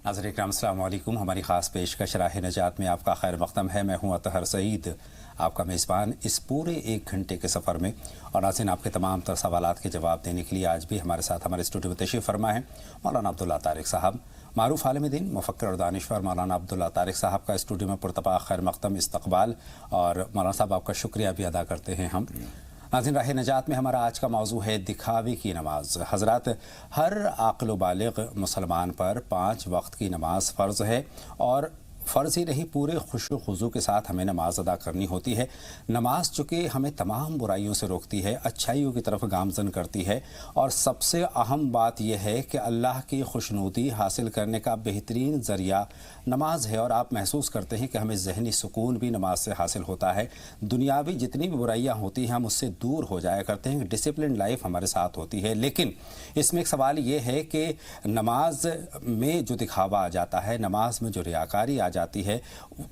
नाज़रीन इकराम अस्सलाम वालेकुम। हमारी ख़ास पेशकश राह नजात में आपका खैर मक़दम है। मैं हूँ अतहर सईद, आपका मेज़बान इस पूरे 1 घंटे के सफ़र में। और नाज़रीन, आपके तमाम तर सवालात के जवाब देने के लिए आज भी हमारे साथ हमारे स्टूडियो में तशरीफ़ फरमा है मौलाना अब्दुल्ला तारिक साहब, मारूफ आलिम दीन, मुफक्किर और दानिश्वर मौलाना अब्दुल्ला तारिक साहब का स्टूडियो में पुरतपा खैर मक़दम इस्तक़बाल। और मौलाना साहब, आपका शुक्रिया भी अदा करते हैं हम। नाज़रीन, राह नजात में हमारा आज का मौजू है दिखावे की नमाज। हज़रात, हर आक़िल बालिग़ मुसलमान पर 5 वक्त की नमाज फ़र्ज़ है और फ़र्ज़ ही नहीं, पूरे खुशू खुज़ू के साथ हमें नमाज अदा करनी होती है। नमाज चूँकि हमें तमाम बुराइयों से रोकती है, अच्छाइयों की तरफ गामज़न करती है, और सबसे अहम बात यह है कि अल्लाह की खुशनुदी हासिल करने का बेहतरीन ज़रिया नमाज है। और आप महसूस करते हैं कि हमें ज़हनी सुकून भी नमाज से हासिल होता है। दुनियावी जितनी भी बुराइयाँ होती हैं हम उससे दूर हो जाया करते हैं, डिसिप्लिन लाइफ हमारे साथ होती है। लेकिन इसमें एक सवाल ये है कि नमाज में जो दिखावा आ जाता है, नमाज में जो रियाकारी आ जाती है,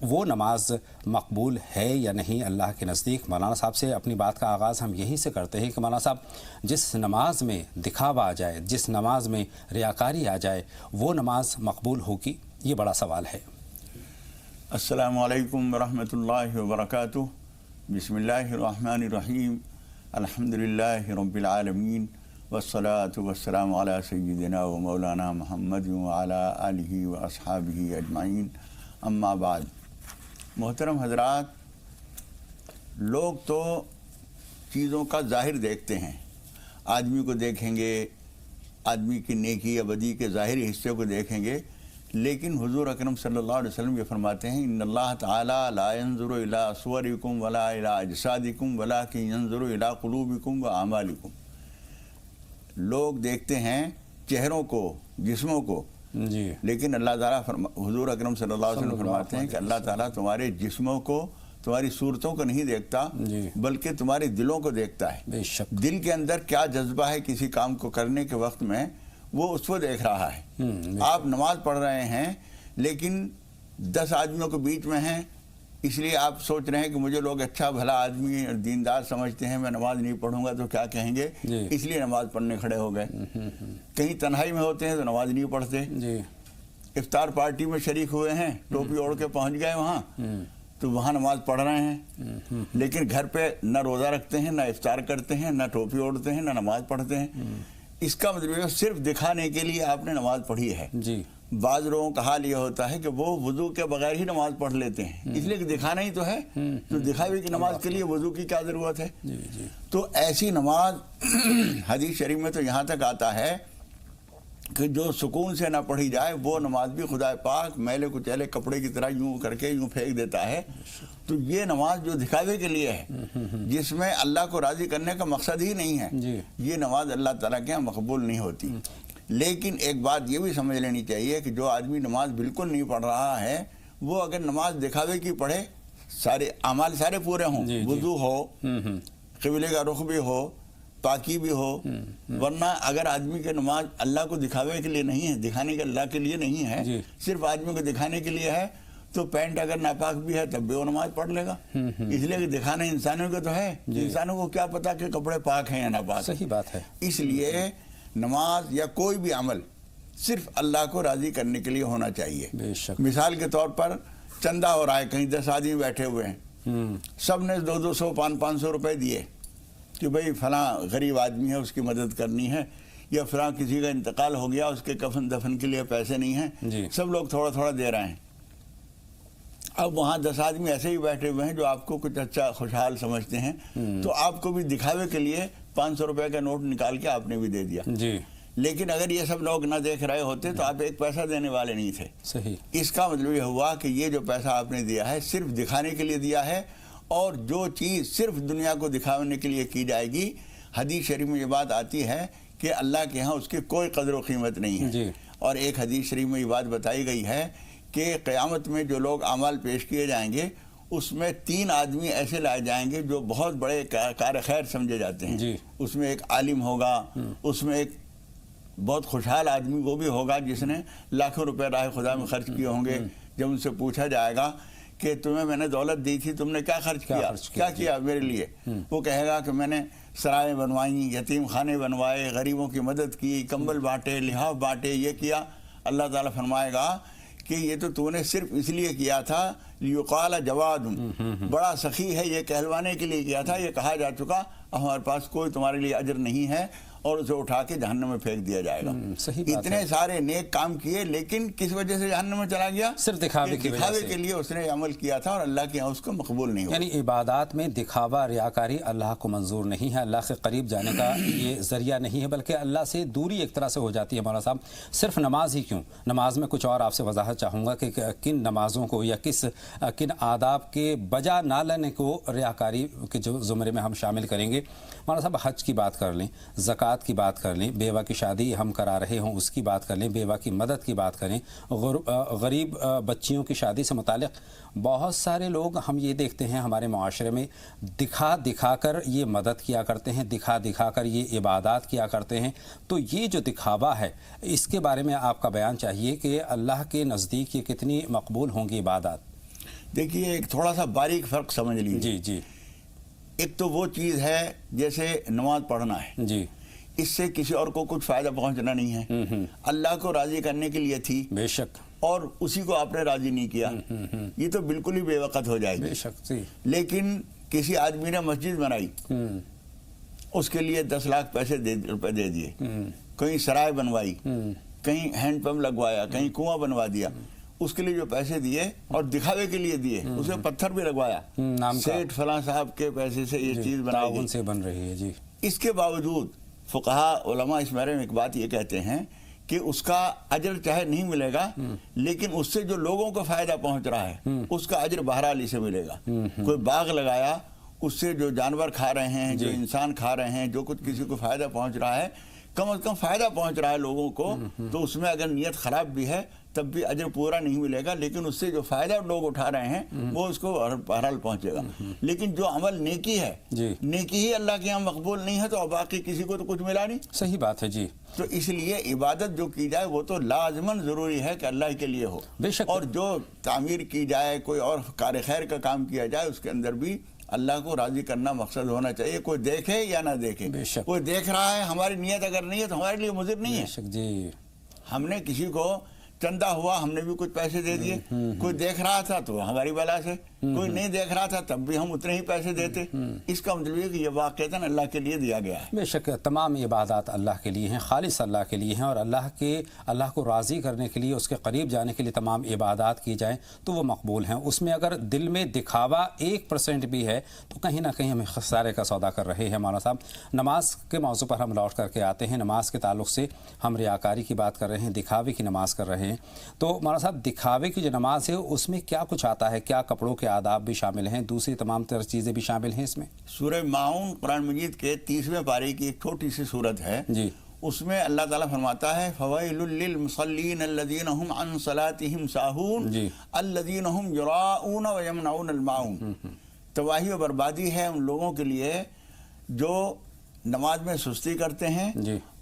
वो नमाज मकबूल है या नहीं अल्लाह के नज़दीक। मौलाना साहब से अपनी बात का आगाज़ हम यहीं से करते हैं कि मौलाना साहब, जिस नमाज में दिखावा आ जाए, जिस नमाज में रियाकारी आ जाए, वो नमाज मकबूल होगी? ये बड़ा सवाल है। अस्सलामु अलैकुम वरहमतुल्लाहि वबरकातुहू। बिस्मिल्लाहिर्रहमानिर्रहीम। अल्हम्दुलिल्लाहि रब्बिल आलमीन वस्सलातु वस्सलामु अला सय्यिदिना व मौलाना मुहम्मद व अला आलिहि व अस्हाबिहि अजमाइन, अम्मा बाद। मोहतरम हज़रात, लोग तो चीज़ों का ज़ाहिर देखते हैं। आदमी को देखेंगे, आदमी की नेकी या बदी के ज़ाहिरी हिस्से को देखेंगे, लेकिन हुज़ूर अकरम सल्लल्लाहु अलैहि वसल्लम ये फरमाते हैं, इन्नल्लाह ताला ला यंज़ुरु इला सुवरिकुम वला इला अजसादिकुम वलाकिन यंज़ुरु इला कुलूबिकुम व आमालिकुम। लोग देखते हैं चेहरों को, जिस्मों को जी, लेकिन अल्लाह ताला हुज़ूर अकरम सल्लल्लाहु अलैहि वसल्लम फरमाते हैं कि अल्लाह ताला तुम्हारे जिस्मों को, तुम्हारी सूरतों को नहीं देखता, बल्कि तुम्हारे दिलों को देखता है। बेशक दिल के अंदर क्या जज्बा है किसी काम को करने के वक्त में, वो उसको देख रहा है। आप नमाज पढ़ रहे हैं, लेकिन 10 आदमियों के बीच में हैं, इसलिए आप सोच रहे हैं कि मुझे लोग अच्छा भला आदमी और दीनदार समझते हैं, मैं नमाज नहीं पढ़ूंगा तो क्या कहेंगे, इसलिए नमाज पढ़ने खड़े हो गए। कहीं तन्हाई में होते हैं तो नमाज नहीं पढ़ते। इफ्तार पार्टी में शरीक हुए हैं, टोपी ओढ़ के पहुंच गए वहाँ, तो वहाँ नमाज पढ़ रहे हैं, लेकिन घर पे न रोज़ा रखते हैं, न इफ्तार करते हैं, न टोपी ओढ़ते हैं, न नमाज पढ़ते हैं। इसका मतलब सिर्फ दिखाने के लिए आपने नमाज पढ़ी है। बाज़ लोगों का हाल ये होता है कि वो वुज़ू के बगैर ही नमाज पढ़ लेते हैं, इसलिए कि दिखाना ही तो है, तो दिखावे की नमाज के लिए वुज़ू की क्या ज़रूरत है। तो ऐसी नमाज हदीस शरीफ में तो यहाँ तक आता है कि जो सुकून से ना पढ़ी जाए, वो नमाज भी खुदा पाक मैले कुचैले कपड़े की तरह यूं करके यूं फेंक देता है। तो ये नमाज जो दिखावे के लिए है, जिसमें अल्लाह को राज़ी करने का मकसद ही नहीं है, ये नमाज अल्लाह ताला के यहाँ मकबूल नहीं होती। लेकिन एक बात ये भी समझ लेनी चाहिए कि जो आदमी नमाज बिल्कुल नहीं पढ़ रहा है, वो अगर नमाज दिखावे की पढ़े, सारे अमाल सारे पूरे हों, वुज़ू हो, क़िबले का रुख भी हो, पाकी भी हो, वरना अगर आदमी की नमाज अल्लाह को दिखावे के लिए नहीं है, दिखाने के अल्लाह के लिए नहीं है, सिर्फ आदमी को दिखाने के लिए है, तो पैंट अगर नापाक भी है तब भी वो नमाज पढ़ लेगा। इसलिए कि दिखाना इंसानों को तो है, इंसानों को क्या पता कि कपड़े पाक हैं या नापाक। सही बात है। इसलिए नमाज या कोई भी अमल सिर्फ अल्लाह को राज़ी करने के लिए होना चाहिए। मिसाल के तौर पर चंदा हो रहा है, कहीं 10 आदमी बैठे हुए हैं, सब ने 200-200, 500 रुपए दिए कि भाई फलां गरीब आदमी है, उसकी मदद करनी है, या फलां किसी का इंतकाल हो गया, उसके कफन दफन के लिए पैसे नहीं हैं, सब लोग थोड़ा थोड़ा दे रहे हैं। अब वहाँ 10 आदमी ऐसे ही बैठे हुए हैं जो आपको कुछ अच्छा खुशहाल समझते हैं, तो आपको भी दिखावे के लिए 500 रुपए का नोट निकाल के आपने भी दे दिया। लेकिन अगर ये सब लोग ना देख रहे होते तो आप एक पैसा देने वाले नहीं थे। सही। इसका मतलब ये हुआ कि ये जो पैसा आपने दिया है सिर्फ दिखाने के लिए दिया है, और जो चीज़ सिर्फ दुनिया को दिखाने के लिए की जाएगी, हदीस शरीफ में ये बात आती है कि अल्लाह के यहाँ उसकी कोई कदर व कीमत नहीं है। और एक हदीस शरीफ में ये बात बताई गई है कि क़यामत में जो लोग अमाल पेश किए जाएंगे, उसमें 3 आदमी ऐसे लाए जाएंगे जो बहुत बड़े कार खैर समझे जाते हैं। उसमें एक आलिम होगा, उसमें एक बहुत खुशहाल आदमी वो भी होगा जिसने लाखों रुपए राह खुदा में खर्च किए होंगे। जब उनसे पूछा जाएगा कि तुम्हें मैंने दौलत दी थी, तुमने क्या खर्च किया, क्या किया मेरे लिए, वो कहेगा कि मैंने सराय बनवाई, यतीम खाने बनवाए, गरीबों की मदद की, कंबल बांटे, लिहाफ बांटे, ये किया। اللہ تعالیٰ فرمائے گا کہ یہ تو نے صرف اس لیے کیا تھا لیقال جواد، بڑا سخی ہے، یہ کہلوانے کے لیے کیا تھا، یہ کہا جا چکا، اب ہمارے پاس کوئی تمہارے لیے اجر نہیں ہے، اور اسے اٹھا کے جہنم میں پھینک دیا جائے گا۔ اتنے سارے نیک کام کیے، لیکن کس وجہ سے جہنم میں چلا گیا؟ صرف دکھاوے کی وجہ سے، کے لیے اس نے عمل کیا تھا، اور اللہ کے یہاں اس کو مقبول نہیں ہوا۔ یعنی عبادات میں دکھاوا، ریاکاری اللہ کو منظور نہیں ہے، اللہ سے قریب جانے کا یہ ذریعہ نہیں ہے، بلکہ اللہ سے دوری ایک طرح سے ہو جاتی ہے۔ مولانا صاحب صرف نماز ہی کیوں، نماز میں کچھ اور آپ سے وضاحت چاہوں گا کہ کن نمازوں کو یا کن آداب کے بجا نہ لینے کو ریاکاری کے جو زمرے میں ہم شامل کریں گے۔ مولانا صاحب حج کی بات کر لیں، زکوٰۃ کی بات کر لیں، بیوہ کی شادی ہم کرا رہے ہوں اس کی بات کر لیں، بیوہ کی مدد کی بات کریں، غریب بچیوں کی شادی سے متعلق بہت سارے لوگ ہم یہ دیکھتے ہیں ہمارے معاشرے میں دکھا کر یہ مدد کیا کرتے ہیں، دکھا کر یہ عبادات کیا کرتے ہیں۔ تو یہ جو دکھاوا ہے اس کے بارے میں آپ کا بیان چاہیے کہ اللہ کے نزدیک یہ کتنی مقبول ہوں گی عبادات؟ دیکھیے ایک تھوڑا سا باریک فرق سمجھ لیجیے۔ جی جی۔ ایک تو وہ چیز ہے جیسے نماز پڑھنا ہے، جی، اس سے کسی اور کو کچھ فائدہ پہنچنا نہیں ہے، اللہ کو راضی کرنے کے لیے تھی، بے شک، اور اسی کو آپ نے راضی نہیں کیا، یہ تو بالکل ہی بے وقت ہو جائے گی۔ بے شک، جی۔ لیکن کسی آدمی نے مسجد بنائی، اس کے لیے 10 لاکھ روپے دے دیے، کہیں سرائے بنوائی، کہیں ہینڈ پمپ لگوایا، کہیں کنواں بنوا دیا، اس کے لیے جو پیسے دیے اور دکھاوے کے لیے دیے، اسے پتھر بھی لگوایا، سیٹھ فلاں صاحب کے پیسے سے یہ چیز بنائی گئی، سے بن رہی ہے۔ جی، اس کے باوجود فقہا علماء اس بارے میں ایک بات یہ کہتے ہیں کہ اس کا اجر چاہے نہیں ملے گا، لیکن اس سے جو لوگوں کو فائدہ پہنچ رہا ہے اس کا اجر بہرحال اسے ملے گا۔ کوئی باغ لگایا، اس سے جو جانور کھا رہے ہیں، جو انسان کھا رہے ہیں، جو کچھ کسی کو فائدہ پہنچ رہا ہے، کم از کم فائدہ پہنچ رہا ہے لوگوں کو، تو اس میں اگر نیت خراب بھی ہے تب بھی اجر پورا نہیں ملے گا، لیکن اس سے جو فائدہ لوگ اٹھا رہے ہیں وہ اس کو بہرحال پہنچے گا۔ لیکن جو عمل نیکی ہے، نیکی ہی اللہ کے یہاں مقبول نہیں ہے، تو باقی کسی کو تو کچھ ملا نہیں۔ صحیح بات ہے۔ جی، تو اس لیے عبادت جو کی جائے وہ تو لازماً ضروری ہے کہ اللہ کے لیے ہو، بے شک، اور جو تعمیر کی جائے، کوئی اور کار خیر کا کام کیا جائے، اس کے اندر بھی اللہ کو راضی کرنا مقصد ہونا چاہیے، کوئی دیکھے یا نہ دیکھے۔ کوئی دیکھ رہا ہے، ہماری نیت اگر نہیں ہے تو ہمارے لیے مضر نہیں ہے۔ جی، ہم نے کسی کو چندہ ہوا، ہم نے بھی کچھ پیسے دے دیے، کوئی دیکھ رہا تھا تو ہماری بلا سے، کوئی نہیں دیکھ رہا تھا تب بھی ہم اتنے ہی پیسے دیتے۔ اس کا مطلب ہے کہ یہ واقعتاً اللہ کے لیے دیا گیا ہے۔ بے شک تمام عبادات اللہ کے لیے ہیں، خالص اللہ کے لیے ہیں، اور اللہ کو راضی کرنے کے لیے، اس کے قریب جانے کے لیے تمام عبادات کی جائیں تو وہ مقبول ہیں۔ اس میں اگر دل میں دکھاوا 1% بھی ہے تو کہیں نہ کہیں ہم خسارے کا سودا کر رہے ہیں۔ مولانا صاحب نماز کے موضوع پر ہم لوٹ کر کے آتے ہیں۔ نماز کے تعلق سے ہم ریاکاری کی بات کر رہے ہیں، دکھاوے کی نماز کر رہے ہیں، تو مولانا صاحب دکھاوے کی جو نماز ہے اس میں کیا کچھ آتا ہے؟ کیا کپڑوں کے آداب بھی شامل ہیں؟ دوسری تمام تر چیزیں بھی شامل ہیں اس میں؟ سورہ ماؤن قرآن مجید کے 30ویں پارے کی ایک چھوٹی سی سورت ہے، جی، اس میں اللہ تعالیٰ فرماتا ہے فَوَيْلٌ لِّلْمُصَلِّينَ الَّذِينَ هُمْ عَنْ صَلَاتِهِمْ سَاهُونَ الَّذِينَ هُمْ يُرَاءُونَ وَيَمْنَعُونَ الْمَاعُونَ۔ تباہی و بربادی ہے ان لوگوں کے لیے جو نماز میں سستی کرتے ہیں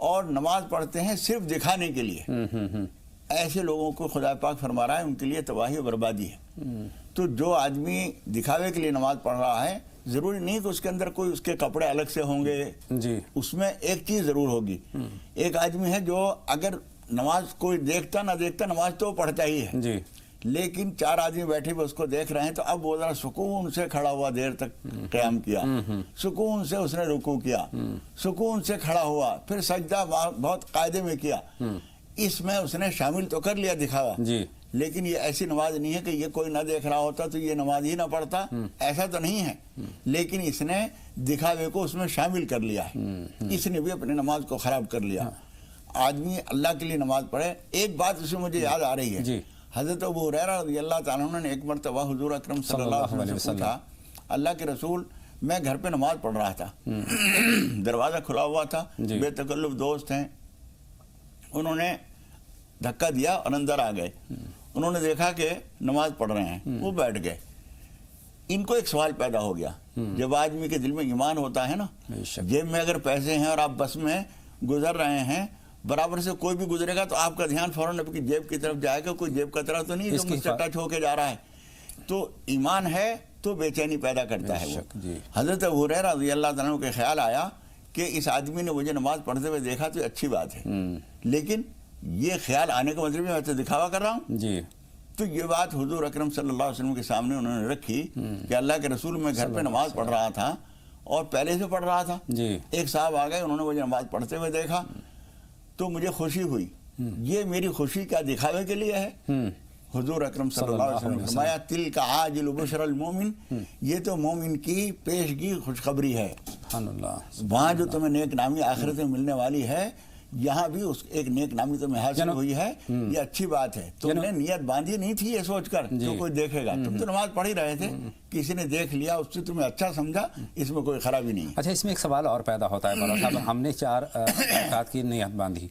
اور نماز پڑھتے ہیں صرف دکھانے کے لیے، ایسے لوگوں کو خدا پاک فرما رہا ہے ان کے لیے تباہی و بربادی ہے۔ تو جو آدمی دکھاوے کے لیے نماز پڑھ رہا ہے، ضروری نہیں کہ اس کے اندر کوئی اس کے کپڑے الگ سے ہوں گے، اس میں ایک چیز ضرور ہوگی۔ ایک آدمی ہے جو اگر نماز کوئی دیکھتا نہ دیکھتا نماز تو پڑھتا ہی ہے، لیکن 4 آدمی بیٹھے ہوئے اس کو دیکھ رہے ہیں تو اب وہ ذرا سکون سے کھڑا ہوا، دیر تک قیام کیا، سکون سے اس نے رکوع کیا، سکون سے کھڑا ہوا، پھر سجدہ بہت قاعدے میں کیا، اس میں اس نے شامل تو کر لیا دکھاوا، لیکن یہ ایسی نماز نہیں ہے کہ یہ کوئی نہ دیکھ رہا ہوتا تو یہ نماز ہی نہ پڑھتا، ایسا تو نہیں ہے، لیکن اس نے دکھاوے کو اس میں شامل کر لیا ہے، اس نے بھی اپنی نماز کو خراب کر لیا۔ آدمی اللہ کے لیے نماز پڑھے۔ ایک بات اس میں مجھے یاد آ رہی ہے، حضرت ابو ہریرہ رضی اللہ تعالیٰ عنہ نے ایک مرتبہ حضور اکرم صلی اللہ علیہ وسلم سے پوچھا، اللہ کے رسول میں گھر پہ نماز پڑھ رہا تھا، دروازہ کھلا ہوا تھا، بے تکلف دوست ہیں، انہوں نے دھکا دیا اور اندر آ گئے، انہوں نے دیکھا کہ نماز پڑھ رہے ہیں، وہ بیٹھ گئے۔ ان کو ایک سوال پیدا ہو گیا، جب آدمی کے دل میں ایمان ہوتا ہے نا، جیب میں اگر پیسے ہیں اور آپ بس میں گزر رہے ہیں، برابر سے کوئی بھی گزرے گا تو آپ کا دھیان فوراً آپ کی جیب کی طرف جائے گا، کوئی جیب کا طرف تو نہیں جو مجھ سے ٹچ ہو کے جا رہا ہے، تو ایمان ہے تو بے چینی پیدا کرتا ہے وہ۔ حضرت ابو ہریرہ رضی اللہ تعالیٰ عنہ کے خیال آیا کہ اس آدمی نے مجھے نماز پڑھتے ہوئے دیکھا تو اچھی بات ہے، لیکن یہ خیال آنے کا مطلب میں تو دکھاوا کر رہا ہوں جی. تو یہ بات حضور اکرم صلی اللہ علیہ وسلم کے سامنے انہوں نے رکھی کہ اللہ کے رسول میں گھر پہ نماز پڑھ رہا تھا اور پہلے سے پڑھ رہا تھا. جی. ایک صاحب آ گئے, انہوں نے مجھے نماز پڑھتے ہوئے دیکھا تو مجھے خوشی ہوئی. یہ میری خوشی کیا دکھاوے کے لیے ہے؟ حضور اکرم صلی اللہ علیہ وسلم نے فرمایا تل کا عاجل بشر المومن, یہ تو مومن کی پیشگی خوشخبری ہے. سبحان اللہ. وہاں جو تمہیں نیک نامی آخرت میں ملنے والی ہے, یہاں بھی اس ایک نیک نامی تمہیں حاصل ہوئی ہے. یہ اچھی بات ہے. تم نے نیت باندھی نہیں تھی یہ سوچ کر تو کوئی دیکھے گا, تم تو نماز پڑھ ہی رہے تھے, کسی نے دیکھ لیا, اس سے تمہیں اچھا سمجھا, اس میں کوئی خرابی نہیں. اچھا, اس میں ایک سوال اور پیدا ہوتا ہے مولانا صاحب, ہم نے 4 رکعات کی نیت باندھی,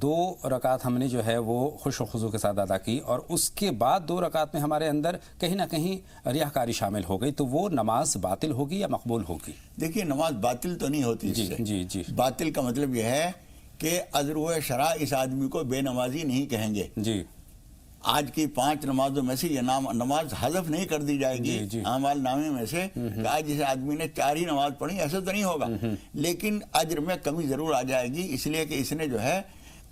2 رکعت ہم نے جو ہے وہ خوش و خضوع کے ساتھ ادا کی, اور اس کے بعد 2 رکعت میں ہمارے اندر کہیں نہ کہیں ریاکاری شامل ہو گئی, تو وہ نماز باطل ہوگی یا مقبول ہوگی؟ دیکھیے نماز باطل تو نہیں ہوتی. جی. باطل کا مطلب یہ ہے کہ عذر شرع اس آدمی کو بے نمازی نہیں کہیں گے. جی. آج کی 5 نمازوں میں سے یہ نماز حذف نہیں کر دی جائے گی اعمال نامے میں سے کہ آج جس آدمی نے 4 ہی نماز پڑھی, ایسا تو نہیں ہوگا. لیکن اجر میں کمی ضرور آ جائے گی, اس لیے کہ اس نے جو ہے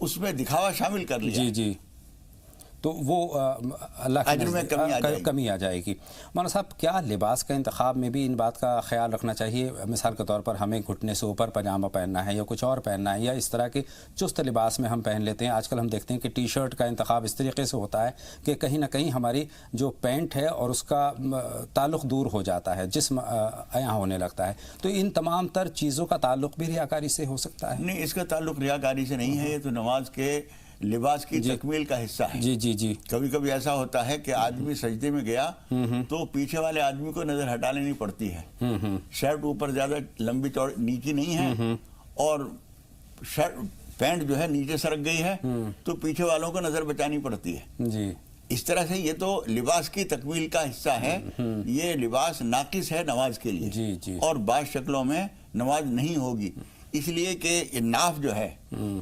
اس میں دکھاوا شامل کر لیا. جی. تو وہ اللہ اجر میں کمی آ جائے گی. مولانا صاحب, کیا لباس کا انتخاب میں بھی ان بات کا خیال رکھنا چاہیے؟ مثال کے طور پر ہمیں گھٹنے سے اوپر پاجامہ پہننا ہے یا کچھ اور پہننا ہے, یا اس طرح کے چست لباس میں ہم پہن لیتے ہیں. آج کل ہم دیکھتے ہیں کہ ٹی شرٹ کا انتخاب اس طریقے سے ہوتا ہے کہ کہیں نہ کہیں ہماری جو پینٹ ہے اور اس کا تعلق دور ہو جاتا ہے, جسم عیاں ہونے لگتا ہے. تو ان تمام تر چیزوں کا تعلق بھی ریاکاری سے ہو سکتا ہے؟ نہیں, اس کا تعلق ریاکاری سے نہیں ہے, یہ تو نماز کے لباس کی تکمیل کا حصہ ہے. جی. کبھی کبھی ایسا ہوتا ہے کہ آدمی سجدے میں گیا تو پیچھے والے آدمی کو نظر ہٹا لینی پڑتی ہے. شرٹ اوپر زیادہ لمبی چوڑی نیچی نہیں ہے اور پینٹ جو ہے نیچے سرک گئی ہے تو پیچھے والوں کو نظر بچانی پڑتی ہے. جی. اس طرح سے یہ تو لباس کی تکمیل کا حصہ ہے. یہ لباس ناقص ہے نماز کے لیے. جی. اور بعض شکلوں میں نماز نہیں ہوگی, اس لیے کہ یہ ناف جو ہے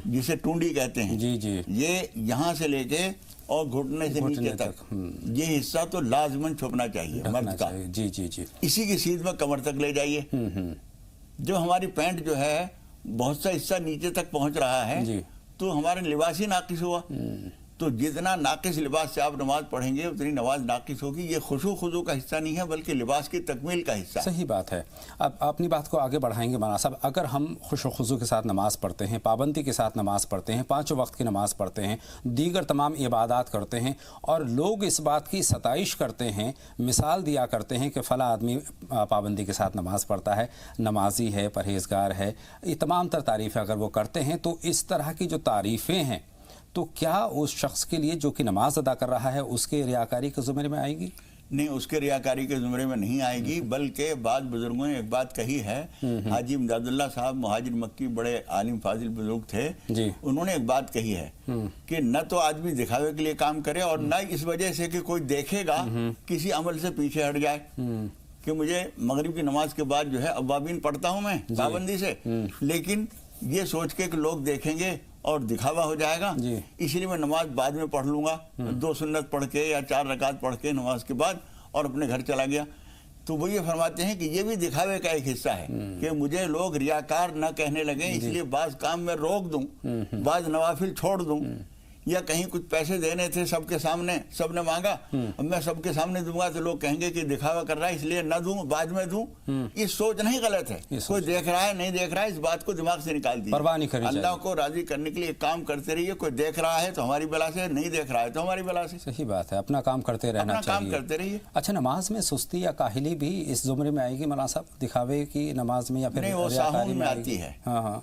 جسے ٹونڈی کہتے ہیں, جی. یہ یہاں سے لے کے اور گھٹنے سے نیچے تک یہ حصہ تو لازماً چھپنا چاہیے مرد کا. جی. اسی کی سیدھ میں کمر تک لے جائیے. جو ہماری پینٹ جو ہے بہت سا حصہ نیچے تک پہنچ رہا ہے تو ہمارا لباس ہی ناقص ہوا. تو جتنا ناقص لباس سے آپ نماز پڑھیں گے اتنی نماز ناقص ہوگی. یہ خشوع خضوع کا حصہ نہیں ہے بلکہ لباس کی تکمیل کا حصہ ہے. صحیح بات ہے. اب اپنی بات کو آگے بڑھائیں گے مولانا صاحب. اگر ہم خوش و خضوع کے ساتھ نماز پڑھتے ہیں, پابندی کے ساتھ نماز پڑھتے ہیں, 5 وقت کی نماز پڑھتے ہیں, دیگر تمام عبادات کرتے ہیں, اور لوگ اس بات کی ستائش کرتے ہیں, مثال دیا کرتے ہیں کہ فلاں آدمی پابندی کے ساتھ نماز پڑھتا ہے, نمازی ہے, پرہیزگار ہے, یہ تمام تر تعریفیں اگر وہ کرتے ہیں, تو اس طرح کی جو تعریفیں ہیں تو کیا اس شخص کے لیے جو کہ نماز ادا کر رہا ہے اس کے ریاکاری کے زمرے میں آئے گی؟ نہیں, اس کے ریاکاری کے زمرے میں نہیں آئے گی. بلکہ بعض بزرگوں نے ایک بات کہی ہے. حاجی امداد اللہ صاحب مہاجر مکی بڑے عالم فاضل بزرگ تھے. انہوں نے ایک بات کہی ہے کہ نہ تو آدمی دکھاوے کے لیے کام کرے اور نہ اس وجہ سے کہ کوئی دیکھے گا کسی عمل سے پیچھے ہٹ جائے. کہ مجھے مغرب کی نماز کے بعد جو ہے اوابین پڑھتا ہوں میں پابندی سے, لیکن یہ سوچ کے کہ لوگ دیکھیں گے اور دکھاوا ہو جائے گا, اس لیے میں نماز بعد میں پڑھ لوں گا, 2 سنت پڑھ کے یا 4 رکعت پڑھ کے نماز کے بعد اور اپنے گھر چلا گیا. تو وہ یہ فرماتے ہیں کہ یہ بھی دکھاوے کا ایک حصہ ہے کہ مجھے لوگ ریاکار نہ کہنے لگیں, اس لیے بعض کام میں روک دوں, بعض نوافل چھوڑ دوں, یا کہیں کچھ پیسے دینے تھے سب کے سامنے, سب نے مانگا, اب میں سب کے سامنے دوں گا تو لوگ کہیں گے کہ دکھاوا کر رہا ہے اس لیے نہ دوں, بعد میں دوں. یہ سوچ نہیں غلط ہے. کوئی دیکھ رہا ہے نہیں دیکھ رہا ہے اس بات کو دماغ سے نکال دیجیے. پرواہ نہیں کرنی چاہیے. اللہ کو راضی کرنے کے لیے ایک کام کرتے رہیے. کوئی دیکھ رہا ہے تو ہماری بلا سے, نہیں دیکھ رہا ہے تو ہماری بلا سے. صحیح بات ہے, اپنا کام کرتے رہنا چاہیے. کام کرتے رہیے. اچھا, نماز میں سستی یا کاہلی بھی اس زمرے میں آئے گی مولانا صاحب, دکھاوے کی نماز میں, یا پھر نہیں, وہ ساہون میں آتی ہے. ہاں.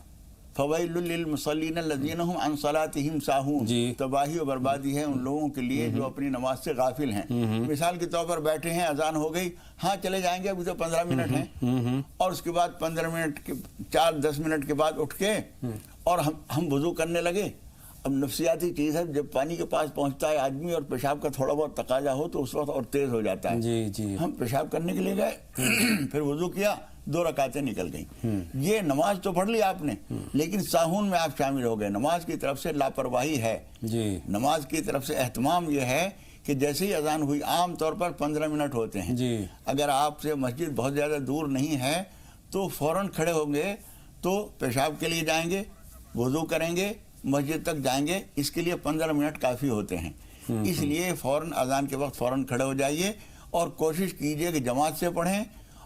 فویل للمصلین الذین هم عن صلاتهم ساہون. تباہی و بربادی ہے ان لوگوں کے لیے جو اپنی نماز سے غافل ہیں. مثال کے طور پر بیٹھے ہیں, اذان ہو گئی, ہاں چلے جائیں گے, ابھی تو 15 منٹ ہیں, اور اس کے بعد 15 منٹ کے 4-10 منٹ کے بعد اٹھ کے اور ہم وضو کرنے لگے. اب نفسیاتی چیز ہے, جب پانی کے پاس پہنچتا ہے آدمی اور پیشاب کا تھوڑا بہت تقاضا ہو تو اس وقت اور تیز ہو جاتا ہے. ہم پیشاب کرنے کے لیے گئے, پھر وضو کیا, 2 رکعتیں نکل گئیں. یہ نماز تو پڑھ لی آپ نے, لیکن ساہون میں آپ شامل ہو گئے. نماز کی طرف سے لاپرواہی ہے. نماز کی طرف سے اہتمام یہ ہے کہ جیسے ہی اذان ہوئی, عام طور پر 15 منٹ ہوتے ہیں. اگر آپ سے مسجد بہت زیادہ دور نہیں ہے تو فوراً کھڑے ہوں گے تو پیشاب کے لیے جائیں گے, وضو کریں گے, مسجد تک جائیں گے اس کے لیے 15 منٹ کافی ہوتے ہیں، اس لیے فوراً اذان کے وقت فوراً کھڑے ہو جائیے اور کوشش کیجئے کہ جماعت سے پڑھیں،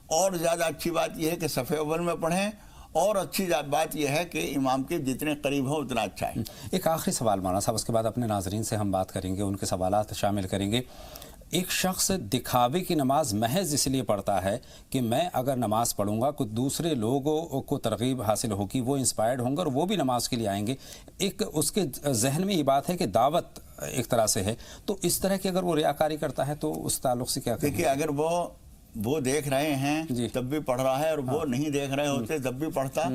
اور زیادہ اچھی بات یہ ہے کہ صف اول میں پڑھیں، اور اچھی بات یہ ہے کہ امام کے جتنے قریب ہو اتنا اچھا ہے۔ ایک آخری سوال مولانا صاحب، اس کے بعد اپنے ناظرین سے ہم بات کریں گے، ان کے سوالات شامل کریں گے۔ ایک شخص دکھاوے کی نماز محض اس لیے پڑھتا ہے کہ میں اگر نماز پڑھوں گا تو دوسرے لوگوں کو ترغیب حاصل ہوگی، وہ انسپائرڈ ہوں گے اور وہ بھی نماز کے لیے آئیں گے، ایک اس کے ذہن میں یہ بات ہے کہ دعوت ایک طرح سے ہے، تو اس طرح کی اگر وہ ریاکاری کرتا ہے تو اس تعلق سے کیا کہیں؟ دیکھیے اگر وہ دیکھ رہے ہیں تب بھی پڑھ رہا ہے، اور وہ نہیں دیکھ رہے ہوتے تب بھی پڑھتا،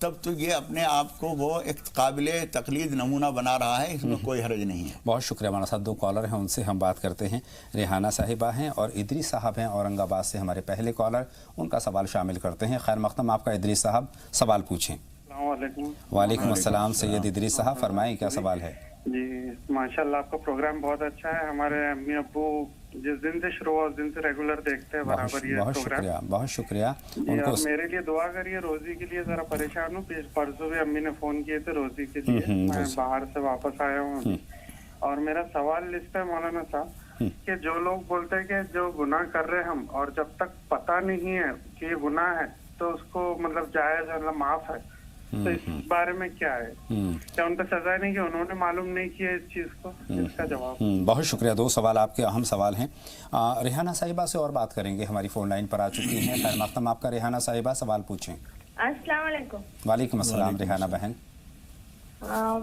تب تو یہ اپنے آپ کو وہ ایک قابل تقلید نمونہ بنا رہا ہے، اس میں کوئی حرج نہیں ہے۔ بہت شکریہ مولانا صاحب۔ 2 کالر ہیں، ان سے ہم بات کرتے ہیں۔ ریحانہ صاحبہ ہیں اور ادریس صاحب ہیں اورنگ آباد سے ہمارے پہلے کالر، ان کا سوال شامل کرتے ہیں۔ خیر مقدم آپ کا ادریس صاحب، سوال پوچھیں۔ السلام علیکم۔ وعلیکم السلام سید ادریس صاحب، فرمائیں کیا سوال ہے؟ جی ماشاءاللہ آپ کا پروگرام بہت اچھا ہے، ہمارے امی ابو جس دن سے شروع ہوا اس دن سے ریگولر دیکھتے ہیں برابر یہ پروگرام۔ بہت شکریہ۔ جی آپ میرے لیے دعا کریے، روزی کے لیے ذرا پریشان ہوں، پرسوں بھی امی نے فون کیے تھے روزی کے لیے، میں باہر سے واپس آیا ہوں، اور میرا سوال اس پہ مولانا صاحب کہ جو لوگ بولتے ہیں کہ جو گناہ کر رہے ہم اور جب تک پتہ نہیں ہے کہ یہ گناہ ہے تو اس کو مطلب جائز ہے، مطلب معاف ہے، تو اس بارے میں کیا ہے؟ کیا ان پہ سزا نہیں کہ انہوں نے معلوم نہیں کیا اس چیز کو؟ اس کا جواب۔ بہت شکریہ، 2 سوال آپ کے اہم سوال ہیں۔ ریحانہ صاحبہ سے اور بات کریں گے، ہماری فون لائن پر آ چکی ہیں۔ خیر مقدم آپ کا ریحانہ صاحبہ، سوال پوچھیں۔ السلام علیکم۔ وعلیکم السلام ریحانہ بہن۔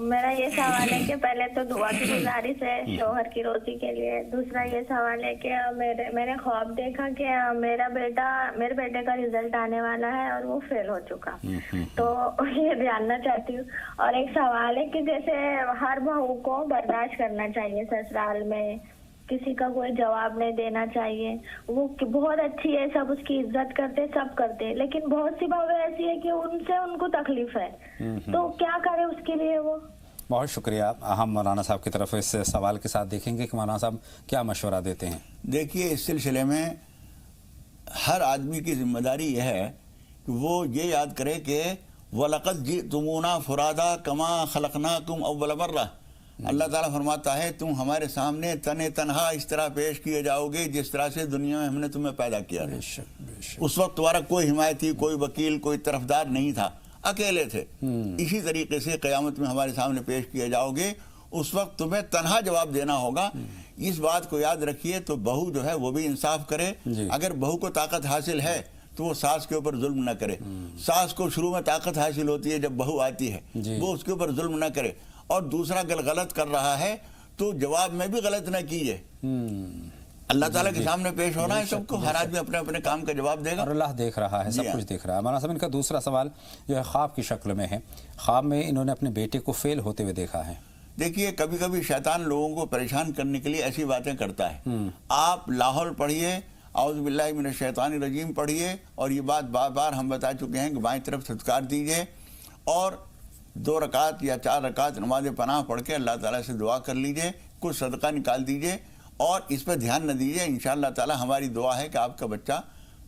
میرا یہ سوال ہے کہ پہلے تو دعا کی گزارش ہے شوہر کی روزی کے لیے، دوسرا یہ سوال ہے کہ میں نے خواب دیکھا کہ میرے بیٹے کا رزلٹ آنے والا ہے اور وہ فیل ہو چکا، تو یہ جاننا چاہتی ہوں۔ اور ایک سوال ہے کہ جیسے ہر بہو کو برداشت کرنا چاہیے سسرال میں، کسی کا کوئی جواب نہیں دینا چاہیے، وہ بہت اچھی ہے، سب اس کی عزت کرتے، سب کرتے، لیکن بہت سی بہویں ایسی ہے کہ ان کو تکلیف ہے، تو کیا کرے اس کے لیے وہ؟ بہت شکریہ۔ ہم مولانا صاحب کی طرف اس سوال کے ساتھ دیکھیں گے کہ مولانا صاحب کیا مشورہ دیتے ہیں۔ دیکھیے اس سلسلے میں ہر آدمی کی ذمہ داری یہ ہے کہ وہ یہ یاد کرے کہ وَلَقَدْ جِئْتُمُونَا فُرَادَا كَمَا خَلَقْنَاكُمْ أَوَّلَ مَرَّةٍ، اللہ تعالیٰ فرماتا ہے تم ہمارے سامنے تنہا اس طرح پیش کیے جاؤ گے جس طرح سے دنیا میں ہم نے تمہیں پیدا کیا تھا۔ اس وقت تمہارا کوئی حمایتی، کوئی وکیل، کوئی طرفدار نہیں تھا، اکیلے تھے۔ اسی طریقے سے قیامت میں ہمارے سامنے پیش کیے جاؤ گے، اس وقت تمہیں تنہا جواب دینا ہوگا۔ اس بات کو یاد رکھیے تو بہو جو ہے وہ بھی انصاف کرے، اگر بہو کو طاقت حاصل ہے تو وہ ساس کے اوپر ظلم نہ کرے۔ ساس کو شروع میں طاقت حاصل ہوتی ہے جب بہو آتی ہے، وہ اس کے اوپر ظلم نہ کرے، اور دوسرا اگر غلط کر رہا ہے تو جواب میں بھی غلط نہ کیجیے۔ اللہ تعالیٰ کے سامنے پیش ہونا ہے سب کو، ہر آدمی اپنے اپنے کام کا جواب دے گا، اور اللہ دیکھ رہا ہے، سب کچھ دیکھ رہا ہے۔ مولانا صاحب ان کا دوسرا سوال جو ہے خواب کی شکل میں ہے، خواب میں انہوں نے اپنے بیٹے کو فیل ہوتے ہوئے دیکھا ہے۔ دیکھیے کبھی کبھی شیطان لوگوں کو پریشان کرنے کے لیے ایسی باتیں کرتا ہے۔ آپ لاہور پڑھیے، اعوذ باللہ من الشیطان الرجیم پڑھیے، اور یہ بات بار بار ہم بتا چکے ہیں کہ بائیں طرف صدقات دیجیے، اور 2 رکعت یا 4 رکعت نماز پناہ پڑھ کے اللہ تعالیٰ سے دعا کر لیجئے، کچھ صدقہ نکال دیجئے، اور اس پہ دھیان نہ دیجئے۔ انشاءاللہ تعالیٰ ہماری دعا ہے کہ آپ کا بچہ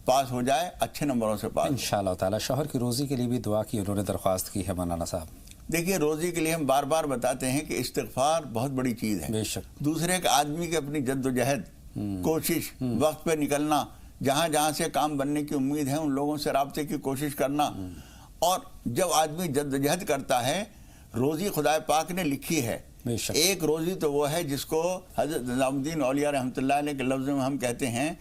پاس ہو جائے، اچھے نمبروں سے پاس۔ انشاءاللہ تعالیٰ شوہر کی روزی کے لیے بھی دعا کی انہوں نے درخواست کی ہے مولانا صاحب۔ دیکھیے روزی کے لیے ہم بار بار بتاتے ہیں کہ استغفار بہت بڑی چیز ہے۔ بے شک۔ دوسرے کے آدمی کی اپنی جد و جہد، کوشش، وقت پہ نکلنا، جہاں جہاں سے کام بننے کی امید ہے ان لوگوں سے رابطے کی کوشش کرنا، اور جب آدمی جد و جہد کرتا ہے، روزی خدا پاک نے لکھی ہے۔ ایک روزی تو وہ ہے جس کو حضرت نظام الدین اولیاء رحمۃ اللہ علیہ کے لفظ میں ہم کہتے ہیں،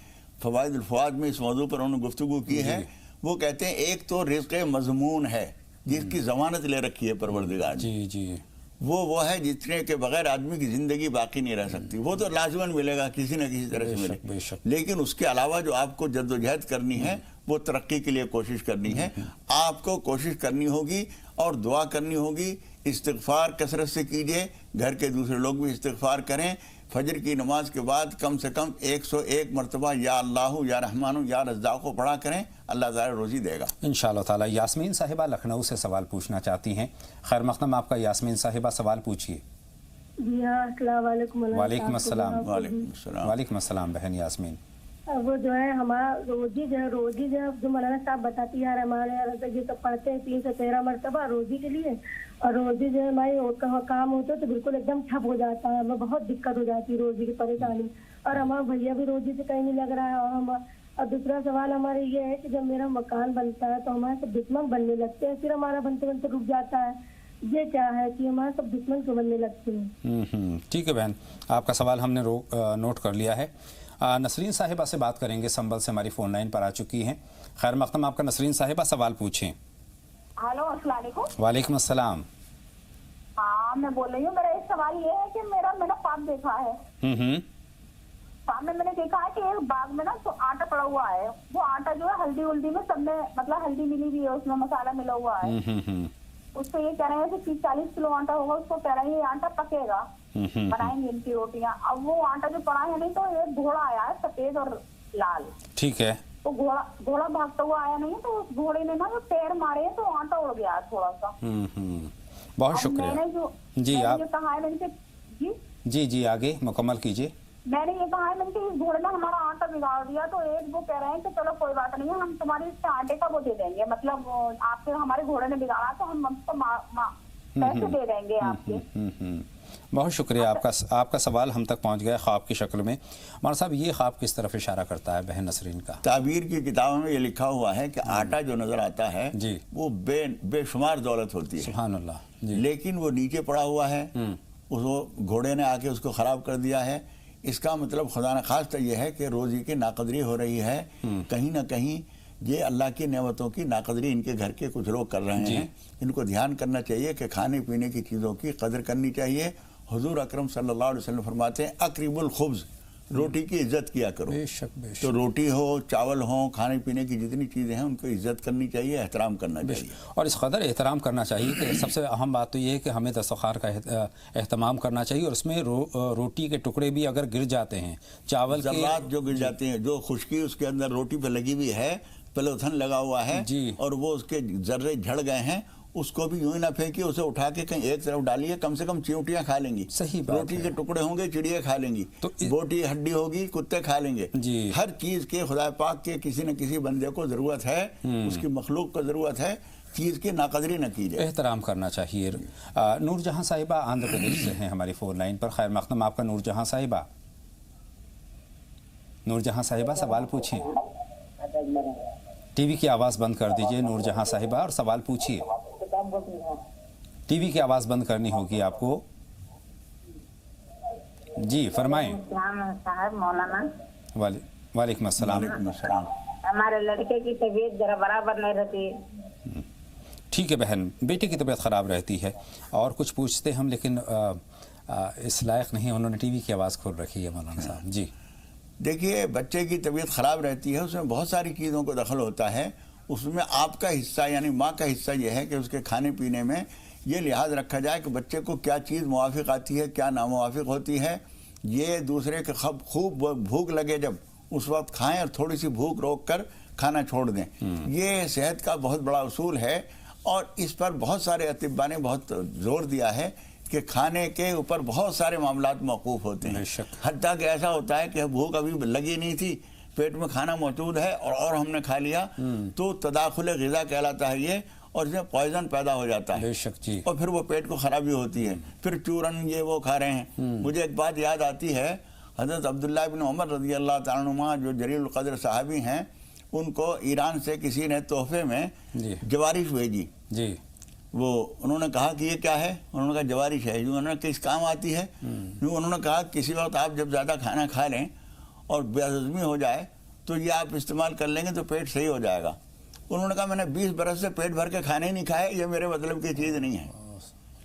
فوائد الفواد میں اس موضوع پر انہوں نے گفتگو کی ہے، وہ کہتے ہیں ایک تو رزق مضمون ہے جس کی ضمانت لے رکھی ہے پروردگار نے، وہ ہے جتنے کے بغیر آدمی کی زندگی باقی نہیں رہ سکتی، وہ تو لازماً ملے گا، کسی نہ کسی طرح سے ملے، لیکن اس کے علاوہ جو آپ کو جد و جہد کرنی ہے وہ ترقی کے لیے کوشش کرنی ہے۔ آپ کو کوشش کرنی ہوگی اور دعا کرنی ہوگی، استغفار کثرت سے کیجئے، گھر کے دوسرے لوگ بھی استغفار کریں، فجر کی نماز کے بعد کم سے کم 101 مرتبہ یا اللہ یا رحمان یا رزاق کو پڑھا کریں، اللہ تعالیٰ روزی دے گا انشاءاللہ تعالیٰ۔ یاسمین صاحبہ لکھنؤ سے سوال پوچھنا چاہتی ہیں۔ خیر مقدم آپ کا یاسمین صاحبہ، سوال پوچھیے۔ جی ہاں، السلام علیکم۔ وعلیکم السلام۔ وعلیکم السلام۔ وعلیکم السلام بہن یاسمین۔ वो जो है हमारा रोजी जो है जो मौलाना साहब बताती है हमारे यहाँ ये सब पढ़ते हैं 3 से 13 मरतबा रोजी के लिए, और रोजी जो है हमारी काम होता है तो बिल्कुल एकदम ठप हो जाता है, हमें बहुत दिक्कत हो जाती है रोजी की परेशानी, और हमारा भैया भी रोजी से कहीं नहीं लग रहा है। और दूसरा सवाल हमारे ये है कि जब मेरा मकान बनता है तो हमारे सब दुश्मन बनने लगते हैं, फिर हमारा बनते बनते रुक जाता है। ये क्या है कि हमारे सब दुश्मन क्यों बनने लगते हैं? ठीक है बहन, आपका सवाल हमने नोट कर लिया है। नसरीन साहिबा से बात करेंगे, संबल से हमारी फ़ोन लाइन पर आ चुकी हैं। खैर मक़दम आपका। नसरीन साहिबा सवाल पूछें। हेलो, अस्सलाम वालेकुम। वालेकुम अस्सलाम। हाँ, मैं बोल रही हूँ। मेरा एक सवाल ये है कि मैंने ख्वाब देखा है। ख्वाब में मैंने देखा है कि एक बाग में ना तो आटा पड़ा हुआ है, वो आटा जो है हल्दी उल्दी में सब में, मतलब हल्दी मिली हुई है, उसमें मसाला मिला हुआ है। उसको ये कह रहे हैं कि 30-40 किलो आटा होगा, उसको कह रहे हैं ये आटा पकेगा, बनाएंगे इनकी रोटियां। अब वो आटा जो पड़ा है नहीं, तो एक घोड़ा आया है सफेद और लाल। ठीक है। तो घोड़ा भागता हुआ आया नहीं, तो उस घोड़े ने ना वो पैर मारे तो आटा उड़ गया थोड़ा सा। बहुत शुक्रिया। जी आप कहा है मैंने, जी आगे मुकम्मल कीजिए। मैंने ये कहा है मैंने इस घोड़े ने हमारा आटा बिगाड़ दिया, तो एक वो कह रहे हैं कि चलो कोई बात नहीं है, हम तुम्हारे इसके आटे का वो दे देंगे, मतलब आपके हमारे घोड़े ने बिगाड़ा तो हम उसको पैसे दे देंगे आपके। बहुत शुक्रिया। आपका सवाल हम तक पहुंच गया ख्वाब की शक्ल में। मौलाना साहब, ये ख्वाब किस तरफ इशारा करता है बहन नसरीन का? ताबीर की किताबों में ये लिखा हुआ है कि आटा जो नजर आता है जी, वो बेशुमार दौलत होती है, सुभान अल्लाह जी, लेकिन वो नीचे पड़ा हुआ है, उसको घोड़े ने आके उसको खराब कर दिया है। इसका मतलब खुदा न खास्ता ये है कि रोजी की नाकदरी हो रही है, कहीं ना कहीं ये अल्लाह की नेमतों की नाकदरी इनके घर के कुछ लोग कर रहे हैं। इनको ध्यान करना चाहिए कि खाने पीने की चीज़ों की कदर करनी चाहिए। हुजूर अकरम सल्लल्लाहु अलैहि वसल्लम फरमाते हैं अकरीबुल खुब्ज़, रोटी की इज्जत किया करो। बेशक। तो रोटी हो, चावल हो, खाने पीने की जितनी चीज़ें हैं उनको इज्जत करनी चाहिए, एहतराम करना चाहिए, और इस कदर एहतराम करना चाहिए कि सबसे अहम बात तो ये है कि हमें दस्तरखान का एहतमाम करना चाहिए, और उसमें रोटी के टुकड़े भी अगर गिर जाते हैं, चावल के ज़र्रात जो गिर जाते हैं, जो खुश्की उसके अंदर रोटी पे लगी हुई है, पलोथन लगा हुआ है और वो उसके जर्रे झड़ गए हैं, उसको भी यूं ही ना फेंकिए, उसे उठा के कहीं एक तरफ डालिए, कम से कम चींटियां खा लेंगी। सही बात रोटी के टुकड़े होंगे, चिड़िया खा लेंगी, तो बोटी हड्डी होगी, कुत्ते खा लेंगे। हर चीज के खुदा पाक के किसी न किसी बंदे को जरूरत है, उसकी मखलूक को जरूरत है, चीज की नाकदरी न की जाए, एहतराम करना चाहिए। नूरजहां साहिबा आंध्र प्रदेश से हैं हमारी फ़ोन लाइन पर। खैर मक़दम आपका नूरजहां साहिबा। नूरजहां साहिबा सवाल पूछिए। टीवी की आवाज़ बंद कर दीजिए नूरजहां साहिबा और सवाल पूछिए। टीवी की आवाज़ बंद करनी होगी आपको। जी फरमाएं। साहब मौलाना। वालेकुम अस्सलाम। हमारे लड़के की तबीयत जरा बराबर नहीं रहती। ठीक है बहन, बेटे की तबीयत ख़राब रहती है और कुछ पूछते हम, लेकिन इस लायक नहीं, उन्होंने टीवी की आवाज़ खोल रखी है मौलाना साहब। जी देखिए, बच्चे की तबीयत ख़राब रहती है, उसमें बहुत सारी चीज़ों को दखल होता है। उसमें आपका हिस्सा यानी माँ का हिस्सा ये है कि उसके खाने पीने में ये लिहाज रखा जाए कि बच्चे को क्या चीज़ मुवाफिक आती है, क्या नामुवाफिक होती है। ये दूसरे के खूब भूख लगे जब उस वक्त खाएं और थोड़ी सी भूख रोक कर खाना छोड़ दें। ये सेहत का बहुत बड़ा उसूल है और इस पर बहुत सारे अतिब्बा ने बहुत जोर दिया है कि खाने के ऊपर बहुत सारे मामलात मौकूफ़ होते हैं। हत्ता कि ऐसा होता है कि भूख अभी लगी नहीं थी, पेट में खाना मौजूद है और हमने खा लिया, तो तदाखुल ग़िज़ा कहलाता है ये, और इसमें पॉइजन पैदा हो जाता है जी। और फिर वो पेट को ख़राबी होती है, फिर चूरन ये वो खा रहे हैं। मुझे एक बात याद आती है, हज़रत अब्दुल्लाह बिन उमर रज़ी अल्लाह तआला अन्हुमा जो जलील क़द्र सहाबी हैं, उनको ईरान से किसी ने तोहफे में जवारिश भेजी जी। वो उन्होंने कहा कि ये क्या है, उन्होंने कहा जवारिश है। उन्होंने किस काम आती है, उन्होंने कहा किसी वक्त आप जब ज़्यादा खाना खा लें और बेहज़मी हो जाए तो ये आप इस्तेमाल कर लेंगे तो पेट सही हो जाएगा। उन्होंने कहा मैंने 20 बरस से पेट भर के खाने ही नहीं खाए, ये मेरे मतलब की चीज़ नहीं है।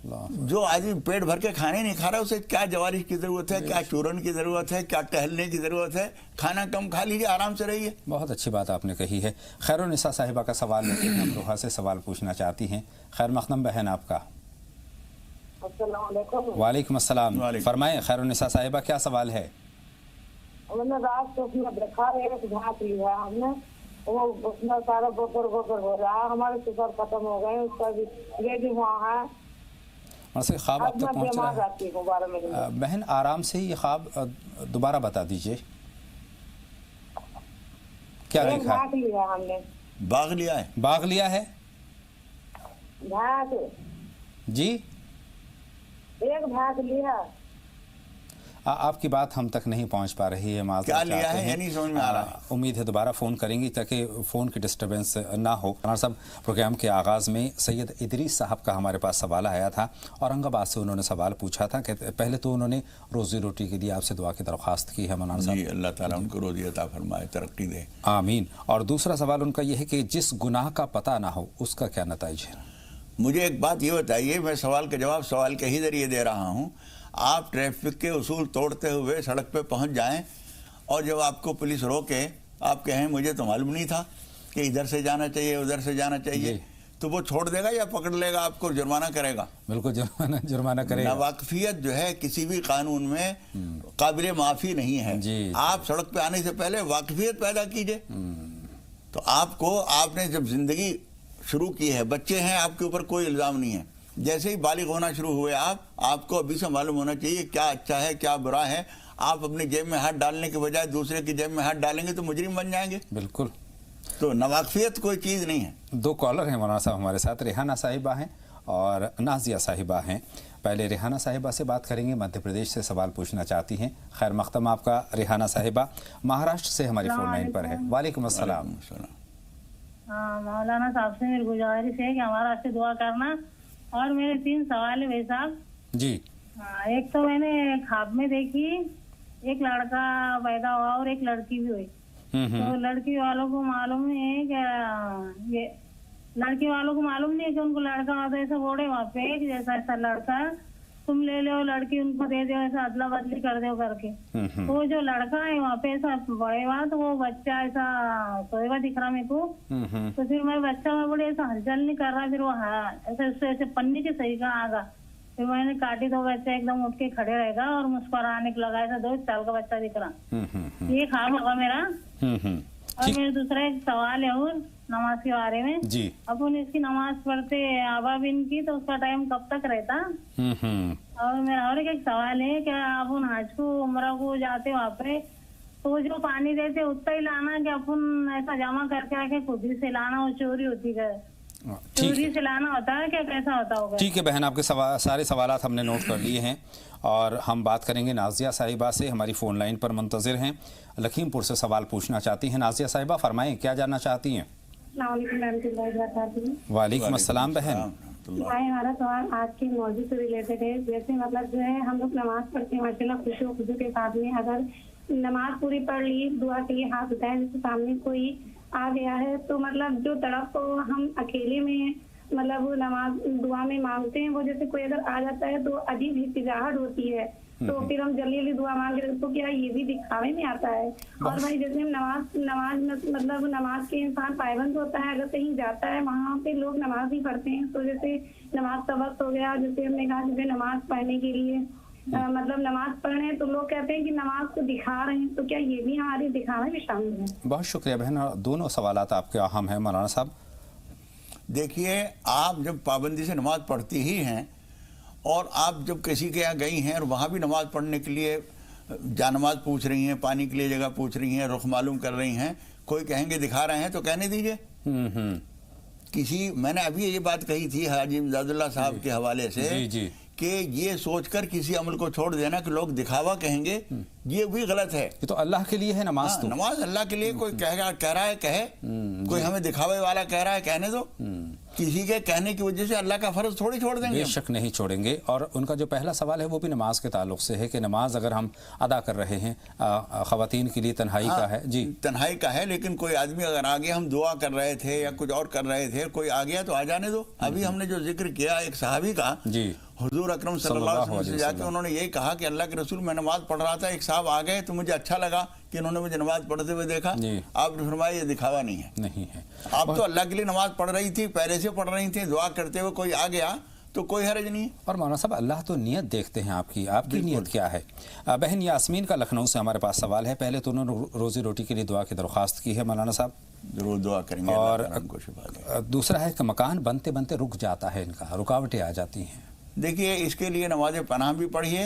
जो आदमी पेट भर के खाने नहीं खा रहा उसे क्या जवारिश की ज़रूरत है, क्या चूरन की ज़रूरत है, क्या टहलने की ज़रूरत है। खाना कम खा लीजिए, आराम से रहिए। बहुत अच्छी बात आपने कही है। खैरुन्निसा साहिबा का सवाल लेके अमरोहा से सवाल पूछना चाहती हैं। खैर मक़दम बहन आपका। वालेकुम अस्सलाम। फरमाएं खैरुन्निसा साहिबा, क्या सवाल है? हमने रात को अपना देखा एक झाँक लिया हमने, वो उसमें सारा गोबर हो रहा है, हमारे शुगर खत्म हो गए, उसका भी ये भी वहाँ है। ख्वाब अब तक पहुँच रहा है। बहन आराम से ये ख्वाब दोबारा बता दीजिए। क्या एक देखा? भाग लिया हमने, बाग लिया है? बाग लिया है भाग, जी? एक भाग लिया। आपकी बात हम तक नहीं पहुंच पा रही है, माजरत क्या लिया चाहते है? हैं। ये नहीं समझ में आ रहा है। उम्मीद है दोबारा फ़ोन करेंगी ताकि फ़ोन की डिस्टर्बेंस ना हो। हमारे साहब, प्रोग्राम के आगाज़ में सैयद इदरीस साहब का हमारे पास सवाल आया था, औरंगाबाद से उन्होंने सवाल पूछा था कि पहले तो उन्होंने रोज़ी रोटी के लिए आपसे दुआ की दरख्वास्त की है मौलाना साहब। जी, अल्लाह ताला उनको रोज़ी अता फरमाए, तरक्की दे। आमीन। और दूसरा सवाल उनका यह है कि जिस गुनाह का पता ना हो उसका क्या नतीजा है? मुझे एक बात ये बताइए, मैं सवाल का जवाब सवाल के ही ज़रिए दे रहा हूँ। आप ट्रैफिक के उसूल तोड़ते हुए सड़क पे पहुँच जाएं और जब आपको पुलिस रोके, आप कहें मुझे तो मालूम नहीं था कि इधर से जाना चाहिए, उधर से जाना चाहिए, तो वो छोड़ देगा या पकड़ लेगा, आपको जुर्माना करेगा? बिल्कुल जुर्माना करेगा। नावाकफियत जो है किसी भी कानून में काबिल माफ़ी नहीं है। जी, आप सड़क पे आने से पहले वाकफियत पैदा कीजिए। तो आपने जब जिंदगी शुरू की है, बच्चे हैं, आपके ऊपर कोई इल्ज़ाम नहीं है, जैसे ही बालिग होना शुरू हुए आपको अभी से मालूम होना चाहिए क्या अच्छा है क्या बुरा है। आप अपनी जेब में हाथ डालने के बजाय दूसरे की जेब में हाथ डालेंगे तो मुजरिम बन जाएंगे। बिल्कुल। तो नवाकफियत कोई चीज़ नहीं है। दो कॉलर हैं मौलाना साहब हमारे साथ, रेहाना साहिबा हैं और नाजिया साहिबा हैं। पहले रेहाना साहिबा से बात करेंगे, मध्य प्रदेश से सवाल पूछना चाहती हैं। खैर मख्तम आपका। रेहाना साहिबा महाराष्ट्र से हमारी फ़ोन लाइन पर है। वालेकुम अस्सलाम। हाँ, मौलाना साहब से मेरी गुजारिश है कि हमारा से दुआ करना। और मेरे 3 सवाल है भाई साहब जी। हाँ, एक तो मैंने ख्वाब में देखी एक लड़का पैदा हुआ और एक लड़की भी हुई। तो लड़की वालों को मालूम है कि ये लड़की वालों को मालूम नहीं है कि उनको लड़का होता है, ऐसा बोले वहाँ पे कि जैसा ऐसा लड़का तुम ले लो, लड़की उनको दे दो, ऐसा अदला बदली कर दो करके। तो वो जो लड़का है वहाँ पे ऐसा बड़ेगा तो वो बच्चा ऐसा सोएगा दिख रहा मेरे को। तो फिर मैं बच्चा में बड़े ऐसा हलचल नहीं कर रहा, फिर वो ऐसे उससे ऐसे पन्नी के सही का आगा। फिर मैंने काटी तो बच्चा एकदम उठ के खड़े रहेगा और मुस्कुराने को लगा, ऐसा 2 साल का बच्चा दिख रहा। ये ख्वाब होगा मेरा। और मेरा दूसरा एक सवाल है और नमाज के बारे में जी। अपन इसकी नमाज पढ़ते आबाबिन की तो उसका टाइम कब तक रहता? और मेरा और एक सवाल है कि अपन हज को उम्रा को जाते वहाँ पे तो जो पानी देते उतना ही लाना कि अपन ऐसा जमा करके रखे खुद ही से लाना, वो चोरी होती है? चोरी से लाना होता है क्या, कैसा होता होगा? ठीक है बहन, आपके सारे सवालात हमने नोट कर लिए हैं और हम बात करेंगे नाजिया साहिबा से, हमारी फ़ोन लाइन पर मुंतज़िर हैं, लखीमपुर से सवाल पूछना चाहती हैं। नाजिया साहिबा फरमाएं, क्या जानना चाहती हैं? वालेकुम अस्सलाम बहन। भाई हमारा सवाल आज के मौजूद से रिलेटेड है। जैसे मतलब जो है हम लोग नमाज पढ़ते हैं माशाल्लाह खुशू के साथ में, अगर नमाज पूरी पढ़ ली, दुआ के लिए हाथ उठाए, जैसे सामने कोई आ गया है तो मतलब जो तड़प को हम अकेले में मतलब वो नमाज दुआ में मांगते हैं, वो जैसे कोई अगर आ जाता है तो अजीब हिचकिचाहट होती है, तो फिर हम जल्दी जल्दी दुआ मांग रहे, तो क्या ये भी दिखावे में आता है? और भाई जैसे हम नमाज मतलब नमाज के इंसान पाबंद होता है, अगर कहीं जाता है वहाँ पे लोग नमाज ही पढ़ते हैं, तो जैसे नमाज का वक्त हो गया, जैसे हमने कहा जैसे नमाज पढ़ने के लिए मतलब नमाज पढ़ रहे हैं तो लोग कहते हैं कि नमाज को दिखा रहे हैं, तो क्या ये भी हमारे दिखावे में शामिल है? बहुत शुक्रिया बहन, दोनों सवालात आपके अहम हैं मौलाना साहब। देखिए, आप जब पाबंदी से नमाज पढ़ती ही हैं और आप जब किसी के यहाँ गई हैं और वहाँ भी नमाज पढ़ने के लिए जानमाज पूछ रही हैं, पानी के लिए जगह पूछ रही हैं, रुख मालूम कर रही हैं, कोई कहेंगे दिखा रहे हैं तो कहने दीजिए। मैंने अभी ये बात कही थी हाजी इमदादुल्लाह साहब के हवाले से कि ये सोचकर किसी अमल को छोड़ देना कि लोग दिखावा कहेंगे, ये भी गलत है। ये तो अल्लाह के लिए है नमाज। तो नमाज अल्लाह के लिए, कोई कह रहा है कहे, कोई हमें दिखावे वाला कह रहा है कहने दो। किसी के कहने की वजह से अल्लाह का फर्ज थोड़ी छोड़ देंगे? बेशक नहीं छोड़ेंगे। और उनका जो पहला सवाल है वो भी नमाज के ताल्लुक से है कि नमाज अगर हम अदा कर रहे हैं ख़वातीन के लिए तन्हाई का है। जी, तन्हाई का है, लेकिन कोई आदमी अगर आ गया, हम दुआ कर रहे थे या कुछ और कर रहे थे, कोई आ गया तो आ जाने दो। अभी हमने जो जिक्र किया एक सहाबी का, जी, हुजूर अकरम सल्लल्लाहु अलैहि वसल्लम से जाके उन्होंने यही कहा कि अल्लाह के रसूल मैं नमाज पढ़ रहा था, एक साहब आ गए तो मुझे अच्छा लगा कि इन्होंने मुझे नमाज पढ़ते हुए देखा। आपने फरमाया ये दिखावा नहीं है। नहीं है, आप तो अल्लाह के लिए नमाज पढ़ रही थी, पहले से पढ़ रही थी, दुआ करते हुए कोई आ गया तो कोई हर्ज नहीं है। और मौलाना साहब अल्लाह तो नियत देखते हैं आपकी नीयत क्या है। बहन यास्मीन का लखनऊ से हमारे पास सवाल है। पहले तो उन्होंने रोजी रोटी के लिए दुआ की दरख्वास्त की है, मौलाना साहब जरूर दुआ करेंगे। और दूसरा है कि मकान बनते बनते रुक जाता है, इनका रुकावटें आ जाती हैं। देखिए, इसके लिए नमाज पनाह भी पढ़िए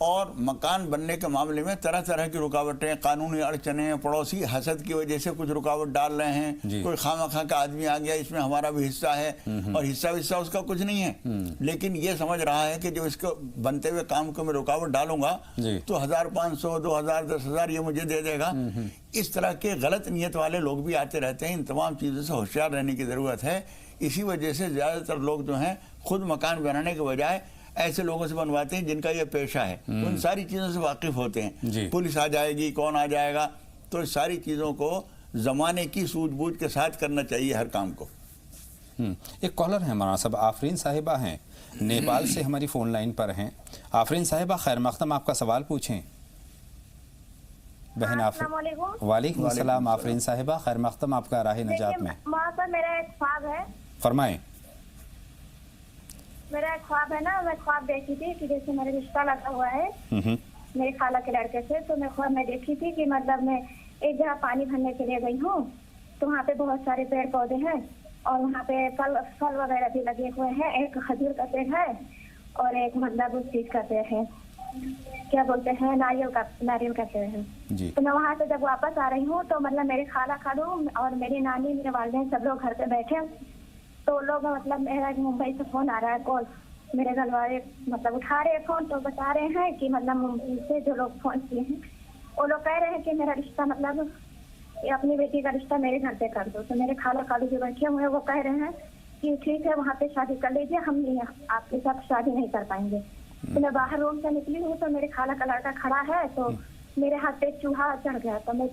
और मकान बनने के मामले में तरह तरह की रुकावटें, कानूनी अड़चने, पड़ोसी हसद की वजह से कुछ रुकावट डाल रहे हैं, कोई खामखा का आदमी आ गया, इसमें हमारा भी हिस्सा है, और हिस्सा उसका कुछ नहीं है, लेकिन ये समझ रहा है कि जो इसको बनते हुए काम को मैं रुकावट डालूंगा तो 1500, 2000, 10,000 ये मुझे दे देगा। इस तरह के गलत नीयत वाले लोग भी आते रहते हैं। इन तमाम चीज़ों से होशियार रहने की ज़रूरत है। इसी वजह से ज़्यादातर लोग जो हैं खुद मकान बनाने के बजाय ऐसे लोगों से बनवाते हैं जिनका ये पेशा है, उन सारी चीज़ों से वाकिफ़ होते हैं। पुलिस आ जाएगी, कौन आ जाएगा, तो इस सारी चीज़ों को ज़माने की सूझबूझ के साथ करना चाहिए हर काम को। एक कॉलर है हमारा साहब, आफरीन साहिबा हैं, नेपाल से हमारी फ़ोन लाइन पर हैं। आफरीन साहिबा, खैर मक़दम, आपका सवाल पूछें। बहन आफरीन, वालेकुम अस्सलाम। आफरीन साहिबा, खैर मक़दम, आपका राह नजात में। मेरा एक ख्वाब है, फरमाएं। मेरा एक ख्वाब है ना, मैं ख्वाब देखी थी कि जैसे मेरा रिश्ता लगा हुआ है मेरे खाला के लड़के से, तो मैं ख्वाब में देखी थी कि मतलब मैं एक जगह पानी भरने के लिए गई हूँ, तो वहाँ पे बहुत सारे पेड़ पौधे हैं और वहाँ पे फल वगैरह भी लगे हुए हैं। एक खजूर का पेड़ है और एक मतलब उस चीज का पेड़ है, क्या बोलते हैं, नारियल का पेड़ है। तो मैं वहाँ से जब वापस आ रही हूँ तो मतलब मेरे खाला खालू और मेरी नानी, मेरे वालिदैन सब लोग घर पे बैठे, तो लोग मतलब मेरा मुंबई से फोन आ रहा है, कॉल, मेरे घर वाले मतलब उठा रहे हैं फोन, तो बता रहे हैं कि मतलब मुंबई से जो लोग फोन किए हैं वो लोग कह रहे हैं कि मेरा रिश्ता मतलब अपनी बेटी का रिश्ता मेरे घर पे कर दो। तो मेरे खाला खालू जो बैठे हुए हैं वो कह रहे हैं कि ठीक है वहाँ पे शादी कर लीजिए, हम आपके साथ शादी नहीं कर पाएंगे। तो मैं बाहर रूम से निकली हूँ तो मेरे खाला का लड़का खड़ा है, तो मेरे हाथ पे चूहा चढ़ गया, तो मैं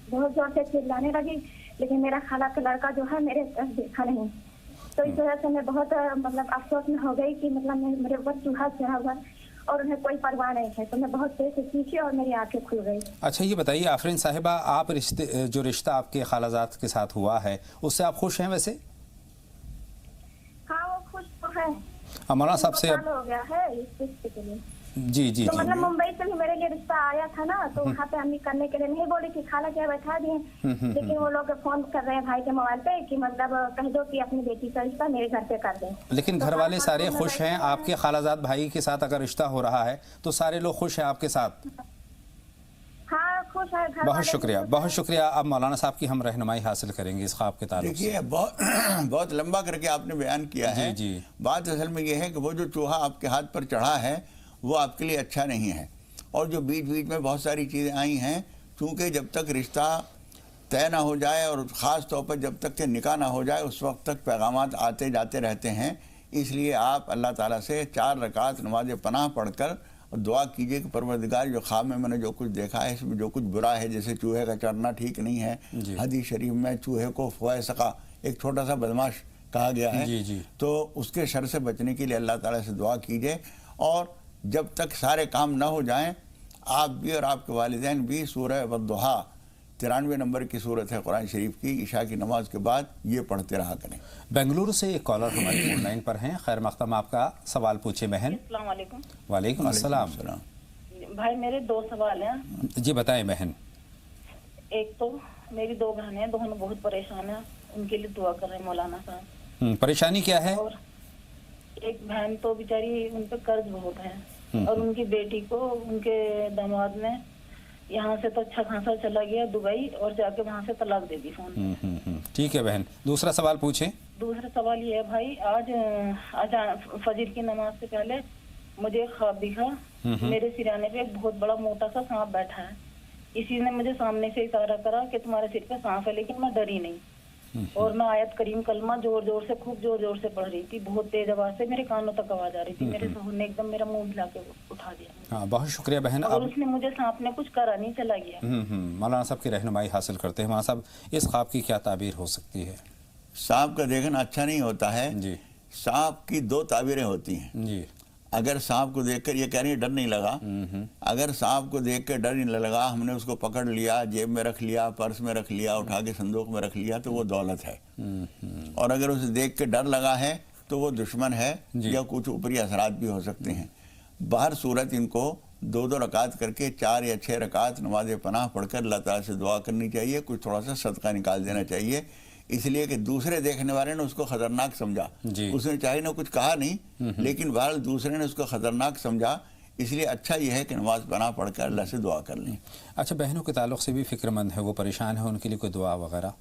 बहुत जोर से चिल्लाने लगी, लेकिन मेरा खाला का लड़का जो है मेरे तरफ देखा नहीं। तो इस वजह से मैं बहुत मतलब अफसोस में हो गई कि मतलब मेरे ऊपर चूहा चढ़ा हुआ और उन्हें कोई परवाह नहीं है। तो मैं बहुत तेज से सीखी और मेरी आंखें खुल गई। अच्छा, ये बताइए आफरीन साहिबा, आप जो रिश्ता आपके खालाजात के साथ हुआ है उससे आप खुश हैं? वैसे हाँ, वो खुश तो है। मौलाना साहब से हो गया है इस रिश्ते के लिए। जी। तो मतलब मुंबई से भी मेरे लिए रिश्ता आया था ना, तो वहाँ पे अम्मी करने के लिए नहीं बोली कि खाला क्या बैठा दिए, लेकिन वो लोग फोन कर रहे हैं भाई के मोबाइल पे कि मतलब कह दो कि अपनी बेटी का रिश्ता मेरे घर पे कर दें। लेकिन घर वाले सारे खुश हैं आपके खालाजाद भाई के साथ? अगर रिश्ता हो रहा है तो सारे लोग खुश हैं आपके साथ? हाँ, खुश है। बहुत शुक्रिया, बहुत शुक्रिया। अब मौलाना साहब की हम रहनुमाई हासिल करेंगे इस ख्वाब के ताल्लुक से। देखिए, बहुत लंबा करके आपने बयान किया है। बात असल में ये है कि वो जो चूहा आपके हाथ पर चढ़ा है वो आपके लिए अच्छा नहीं है, और जो बीच बीच में बहुत सारी चीज़ें आई हैं, चूँकि जब तक रिश्ता तय ना हो जाए और ख़ास तौर पर जब तक के निकाह ना हो जाए उस वक्त तक पैगामात आते जाते रहते हैं। इसलिए आप अल्लाह ताला से 4 रकात नमाज पनाह पढ़कर दुआ कीजिए कि परवरदिगार, जो ख्वाब में मैंने जो कुछ देखा है इसमें जो कुछ बुरा है, जैसे चूहे का चढ़ना ठीक नहीं है, हदीस शरीफ में चूहे को फ़ैसका, एक छोटा सा बदमाश कहा गया है, तो उसके शर से बचने के लिए अल्लाह ताला से दुआ कीजिए। और जब तक सारे काम ना हो जाएं, आप भी और आपके वालिदैन भी सूरह वद्दुहा 93 नंबर की सूरत है कुरान शरीफ की, इशा की नमाज के बाद ये पढ़ते रहा करें। बेंगलुरु से एक कॉलर हमारी फोन लाइन पर हैं। खैर मक़दम, आपका सवाल पूछे बहन। अस्सलाम वालेकुम। वालेकुम अस्सलाम। भाई मेरे 2 सवाल हैं। जी बताएं बहन। एक तो मेरी 2 बहनें हैं, दोनों बहुत परेशान हैं, उनके लिए दुआ कर रहे हैं मौलाना साहब। परेशानी क्या है? और एक बहन तो बेचारी, उन पे कर्ज बहुत है, और उनकी बेटी को उनके दामाद ने यहाँ से तो अच्छा खासा चला गया दुबई, और जाके वहाँ से तलाक दे दी फोन। ठीक है बहन, दूसरा सवाल पूछें। दूसरा सवाल ये है भाई, आज फजर की नमाज से पहले मुझे ख्वाब दिखा, मेरे सिराने पे एक बहुत बड़ा मोटा सा सांप बैठा है। इसी ने मुझे सामने से इशारा करा कि तुम्हारे सिर पे सांप है, लेकिन मैं डरी नहीं, और मैं आयत करीम कलमा जोर जोर से, खूब जोर जोर से पढ़ रही थी, बहुत तेज आवाज से, मेरे कानों तक आवाज आ रही थी। मेरे शोहर ने एकदम मेरा मुंह हिला के उठा दिया। हाँ, बहुत शुक्रिया बहन। और उसने मुझे सांप ने कुछ करा नहीं, चला गया। मौलाना साहब की रहनुमाई हासिल करते हैं। मौलाना साहब, इस ख्वाब की क्या ताबीर हो सकती है? सांप का देखना अच्छा नहीं होता है जी। सांप की 2 ताबीरें होती हैं जी। अगर सांप को देखकर, ये कह रही है डर नहीं लगा, अगर सांप को देख कर डर नहीं लगा, हमने उसको पकड़ लिया, जेब में रख लिया, पर्स में रख लिया, उठा के संदूक में रख लिया, तो वो दौलत है। और अगर उसे देख के डर लगा है तो वो दुश्मन है, या कुछ ऊपरी असरात भी हो सकते हैं। बाहर सूरत इनको 2-2 रकात करके 4 या 6 रकात नमाज पनाह पढ़कर अल्लाह ताला से दुआ करनी चाहिए, कुछ थोड़ा सा सदका निकाल देना चाहिए। इसलिए कि दूसरे देखने वाले ने उसको खतरनाक समझा, जी। उसने चाहे ना कुछ कहा नहीं, लेकिन बहरहाल दूसरे ने उसको खतरनाक समझा। इसलिए अच्छा ये है कि नमाज पढ़ा पढ़कर अल्लाह से दुआ कर लें। अच्छा, बहनों के ताल्लुक़ से भी फ़िक्रमंद है, वो परेशान है, उनके लिए कोई दुआ वगैरह?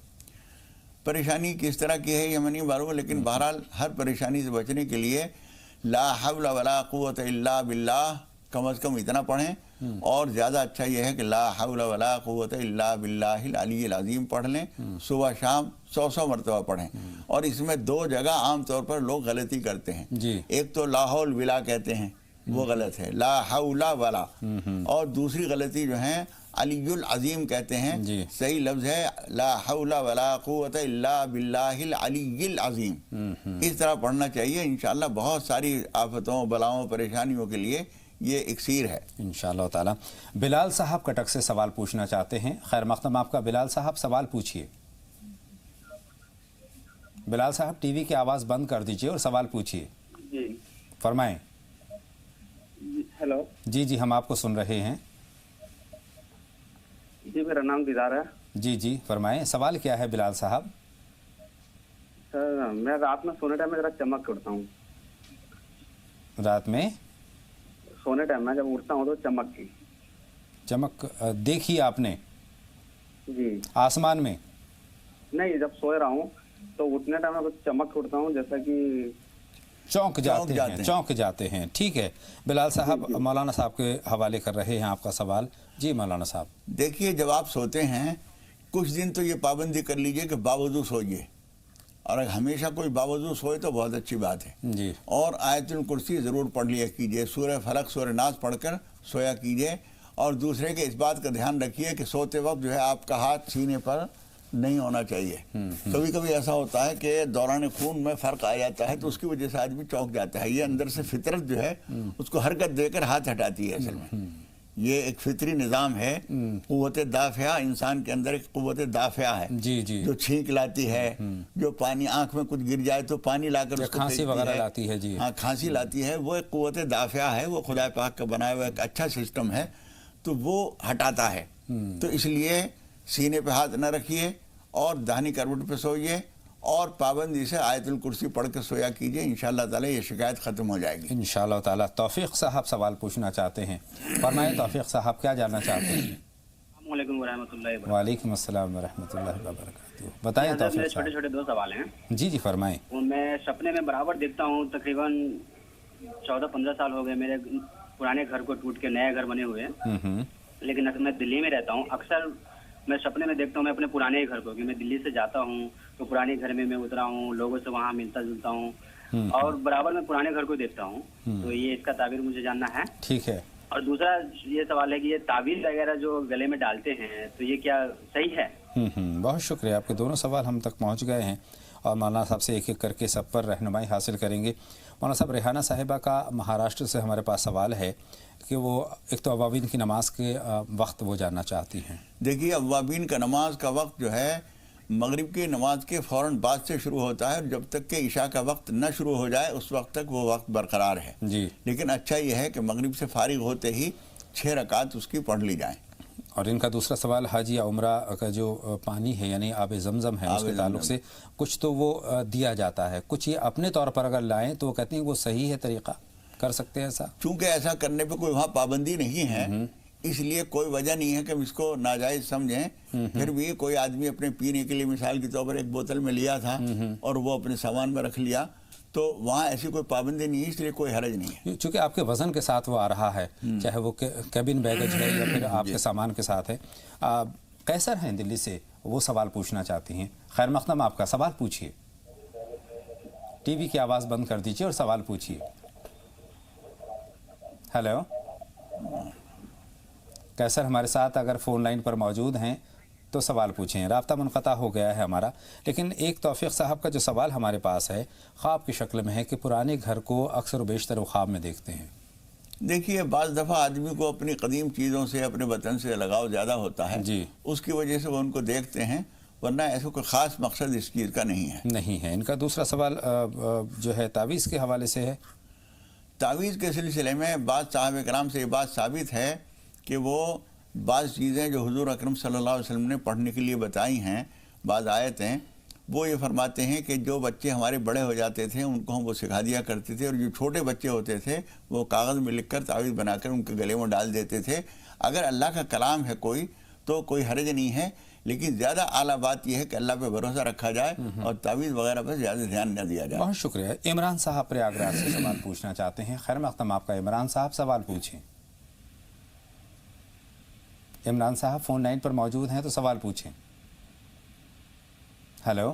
परेशानी किस तरह की है ये मैं नहीं मालूम, लेकिन बहरहाल हर परेशानी से बचने के लिए ला हौला वला कुव्वत इल्ला बिल्लाह कम से कम इतना पढ़ें, और ज़्यादा अच्छा यह है कि ला हौला वला कुव्वत इल्ला बिल्लाहिल अलीय्यिल अज़ीम पढ़ लें, सुबह शाम 100 मरतबा पढ़ें। और इसमें 2 जगह आम तौर पर लोग गलती करते हैं जी। एक तो लाहौल विला कहते हैं, वो गलत है, ला हौला वला, और दूसरी गलती जो है अलीयुल अज़ीम कहते हैं, सही लफ्ज़ है ला हौला वला कुव्वत इल्ला बिल्लाहिल अलीय्यिल अज़ीम। इस तरह पढ़ना चाहिए। इंशाअल्लाह बहुत सारी आफतों, बलाओं, परेशानियों के लिए ये इक्सीर है इंशाअल्लाह ताला। बिलाल साहब कटक से सवाल पूछना चाहते हैं। खैर मक़दम आपका। बिलाल साहब सवाल पूछिए। बिलाल साहब टीवी की आवाज़ बंद कर दीजिए और सवाल पूछिए। जी फरमाएं। हेलो। जी जी, हम आपको सुन रहे हैं। जी, मेरा नाम दीदार है। जी जी, फरमाएं, सवाल क्या है बिलाल साहब? सर, मैं रात में सोने टाइम में जरा चमक उठता हूँ। रात में सोने टाइम में जब उठता हूँ तो चमक देखी आपने? जी। आसमान में? नहीं, जब सोए रहा हूँ तो उठने टाइम में कुछ चमक उठता हूँ, जैसा कि चौंक जाते हैं। ठीक है बिलाल साहब, मौलाना साहब के हवाले कर रहे हैं आपका सवाल। जी मौलाना साहब। देखिए, जब आप सोते हैं कुछ दिन तो ये पाबंदी कर लीजिए कि बावजूद सोइए, और अगर हमेशा कोई बावजूद सोए तो बहुत अच्छी बात है जी। और आयतुल कुर्सी ज़रूर पढ़ लिया कीजिए, सूरह फलक सूरह नास पढ़कर सोया कीजिए। और दूसरे के इस बात का ध्यान रखिए कि सोते वक्त जो है आपका हाथ सीने पर नहीं होना चाहिए। कभी कभी ऐसा होता है कि दौरान खून में फ़र्क आ जाता है, तो उसकी वजह से आदमी चौंक जाता है। ये अंदर से फितरत जो है उसको हरकत देकर हाथ हटाती है। असल में ये एक फितरी निज़ाम है। कुव्वत दाफ़िया, इंसान के अंदर एक कुव्वत दाफ़िया है जी जी, जो छींक लाती है, जो पानी आंख में कुछ गिर जाए तो पानी लाकर उसको खांसी वगैरह लाती है। जी हाँ, खांसी लाती है। वो एक कुव्वत दाफ़िया है, वो खुदा पाक का बनाया हुआ एक अच्छा सिस्टम है, तो वो हटाता है। तो इसलिए सीने पे हाथ न रखिए और दाहिनी करवट पे सोइए और पाबंदी से आयतुल कुर्सी पढ़ के सोया कीजिए। इंशाअल्लाह ताला ये शिकायत ख़त्म हो जाएगी इंशाअल्लाह ताला। तौफीक साहब सवाल पूछना चाहते हैं। फरमाएं तौफीक साहब, क्या जानना चाहते हैं? वालेकुम अस्सलाम व रहमतुल्लाहि व बरकातुहू। बताएं तौफीक साहब। छोटे छोटे 2 सवाल हैं। जी जी फरमाएं। मैं सपने में बराबर देखता हूँ। तकरीबन 14-15 साल हो गए मेरे पुराने घर को टूट के नए घर बने हुए हैं, लेकिन मैं दिल्ली में रहता हूँ। अक्सर मैं सपने में देखता हूँ मैं अपने पुराने घर को, कि मैं दिल्ली से जाता हूँ तो पुराने घर में मैं उतरा हूँ, लोगों से वहाँ मिलता जुलता हूँ और बराबर मैं पुराने घर को देखता हूँ। तो ये इसका ताबीर मुझे जानना है। ठीक है। और दूसरा ये सवाल है कि ये ताबीर वगैरह जो गले में डालते हैं तो ये क्या सही है? बहुत शुक्रिया, आपके दोनों सवाल हम तक पहुँच गए हैं और मौलाना साहब से एक एक करके सब पर रहनुमाई हासिल करेंगे। मौलाना साहब, रेहाना साहिबा का महाराष्ट्र से हमारे पास सवाल है कि वो एक तो अवाबीन की नमाज के वक्त वो जानना चाहती हैं। देखिए, अवाबीन का नमाज का वक्त जो है मगरिब की नमाज के फ़ौरन बाद से शुरू होता है, जब तक कि इशा का वक्त न शुरू हो जाए उस वक्त तक वो वक्त बरकरार है जी। लेकिन अच्छा ये है कि मगरिब से फारिग होते ही 6 रकात उसकी पढ़ ली जाएँ। और इनका दूसरा सवाल हज या उम्रा का जो पानी है यानी आब ज़मज़म है उसके ताल्लुक से कुछ तो वो दिया जाता है, कुछ ये अपने तौर पर अगर लाएं तो वो कहते हैं वो सही है, तरीक़ा कर सकते हैं ऐसा? चूँकि ऐसा करने पे कोई वहाँ पाबंदी नहीं है, इसलिए कोई वजह नहीं है कि हम इसको नाजायज़ समझें। फिर भी कोई आदमी अपने पीने के लिए मिसाल के तौर पर एक बोतल में लिया था और वो अपने सामान में रख लिया, तो वहाँ ऐसी कोई पाबंदी नहीं है, इसलिए कोई हरज नहीं है। चूँकि आपके वज़न के साथ वो आ रहा है, चाहे वो कैबिन बैगेज है या फिर आपके सामान के साथ है। कैसर हैं दिल्ली से, वो सवाल पूछना चाहती हैं। खैर मक़दम, आपका सवाल पूछिए। टीवी की आवाज़ बंद कर दीजिए और सवाल पूछिए। हेलो कैसर हमारे साथ अगर फ़ोन लाइन पर मौजूद हैं तो सवाल पूछें। राब्ता मुनक़ता हो गया है हमारा, लेकिन एक तौफीक साहब का जो सवाल हमारे पास है ख्वाब की शक्ल में है कि पुराने घर को अक्सर बेशतर वो ख्वाब में देखते हैं। देखिए, बाज़ दफ़ा आदमी को अपनी कदीम चीज़ों से, अपने वतन से लगाव ज़्यादा होता है जी, उसकी वजह से वो उनको देखते हैं, वरना ऐसा कोई ख़ास मकसद इस चीज़ का नहीं है। इनका दूसरा सवाल जो है तावीज़ के हवाले से है। तावीज़ के सिलसिले में बाज़ साहब कराम से ये बात साबित है कि वो बाज़ चीज़ें जो हुज़ूर अकरम सल्लल्लाहु अलैहि वसल्लम ने पढ़ने के लिए बताई हैं, बाज़ आयतें, وہ یہ فرماتے ہیں کہ جو بچے ہمارے بڑے ہو جاتے تھے ان کو ہم وہ سکھا دیا کرتے تھے، اور جو چھوٹے بچے ہوتے تھے وہ کاغذ میں لکھ کر تعویذ بنا کر ان کے گلے میں ڈال دیتے تھے۔ اگر اللہ کا کلام ہے کوئی تو کوئی حرج نہیں ہے، لیکن زیادہ اعلیٰ بات یہ ہے کہ اللہ پہ بھروسہ رکھا جائے اور تعویذ وغیرہ پہ زیادہ دھیان نہ دیا جائے۔ بہت شکریہ۔ عمران صاحب پریاگراج سے سوال پوچھنا چاہتے ہیں۔ خیر مقدم آپ کا عمران صاحب، سوال پوچھیں۔ عمران صاحب فون لائن پر موجود ہیں تو سوال پوچھیں۔ ہیلو،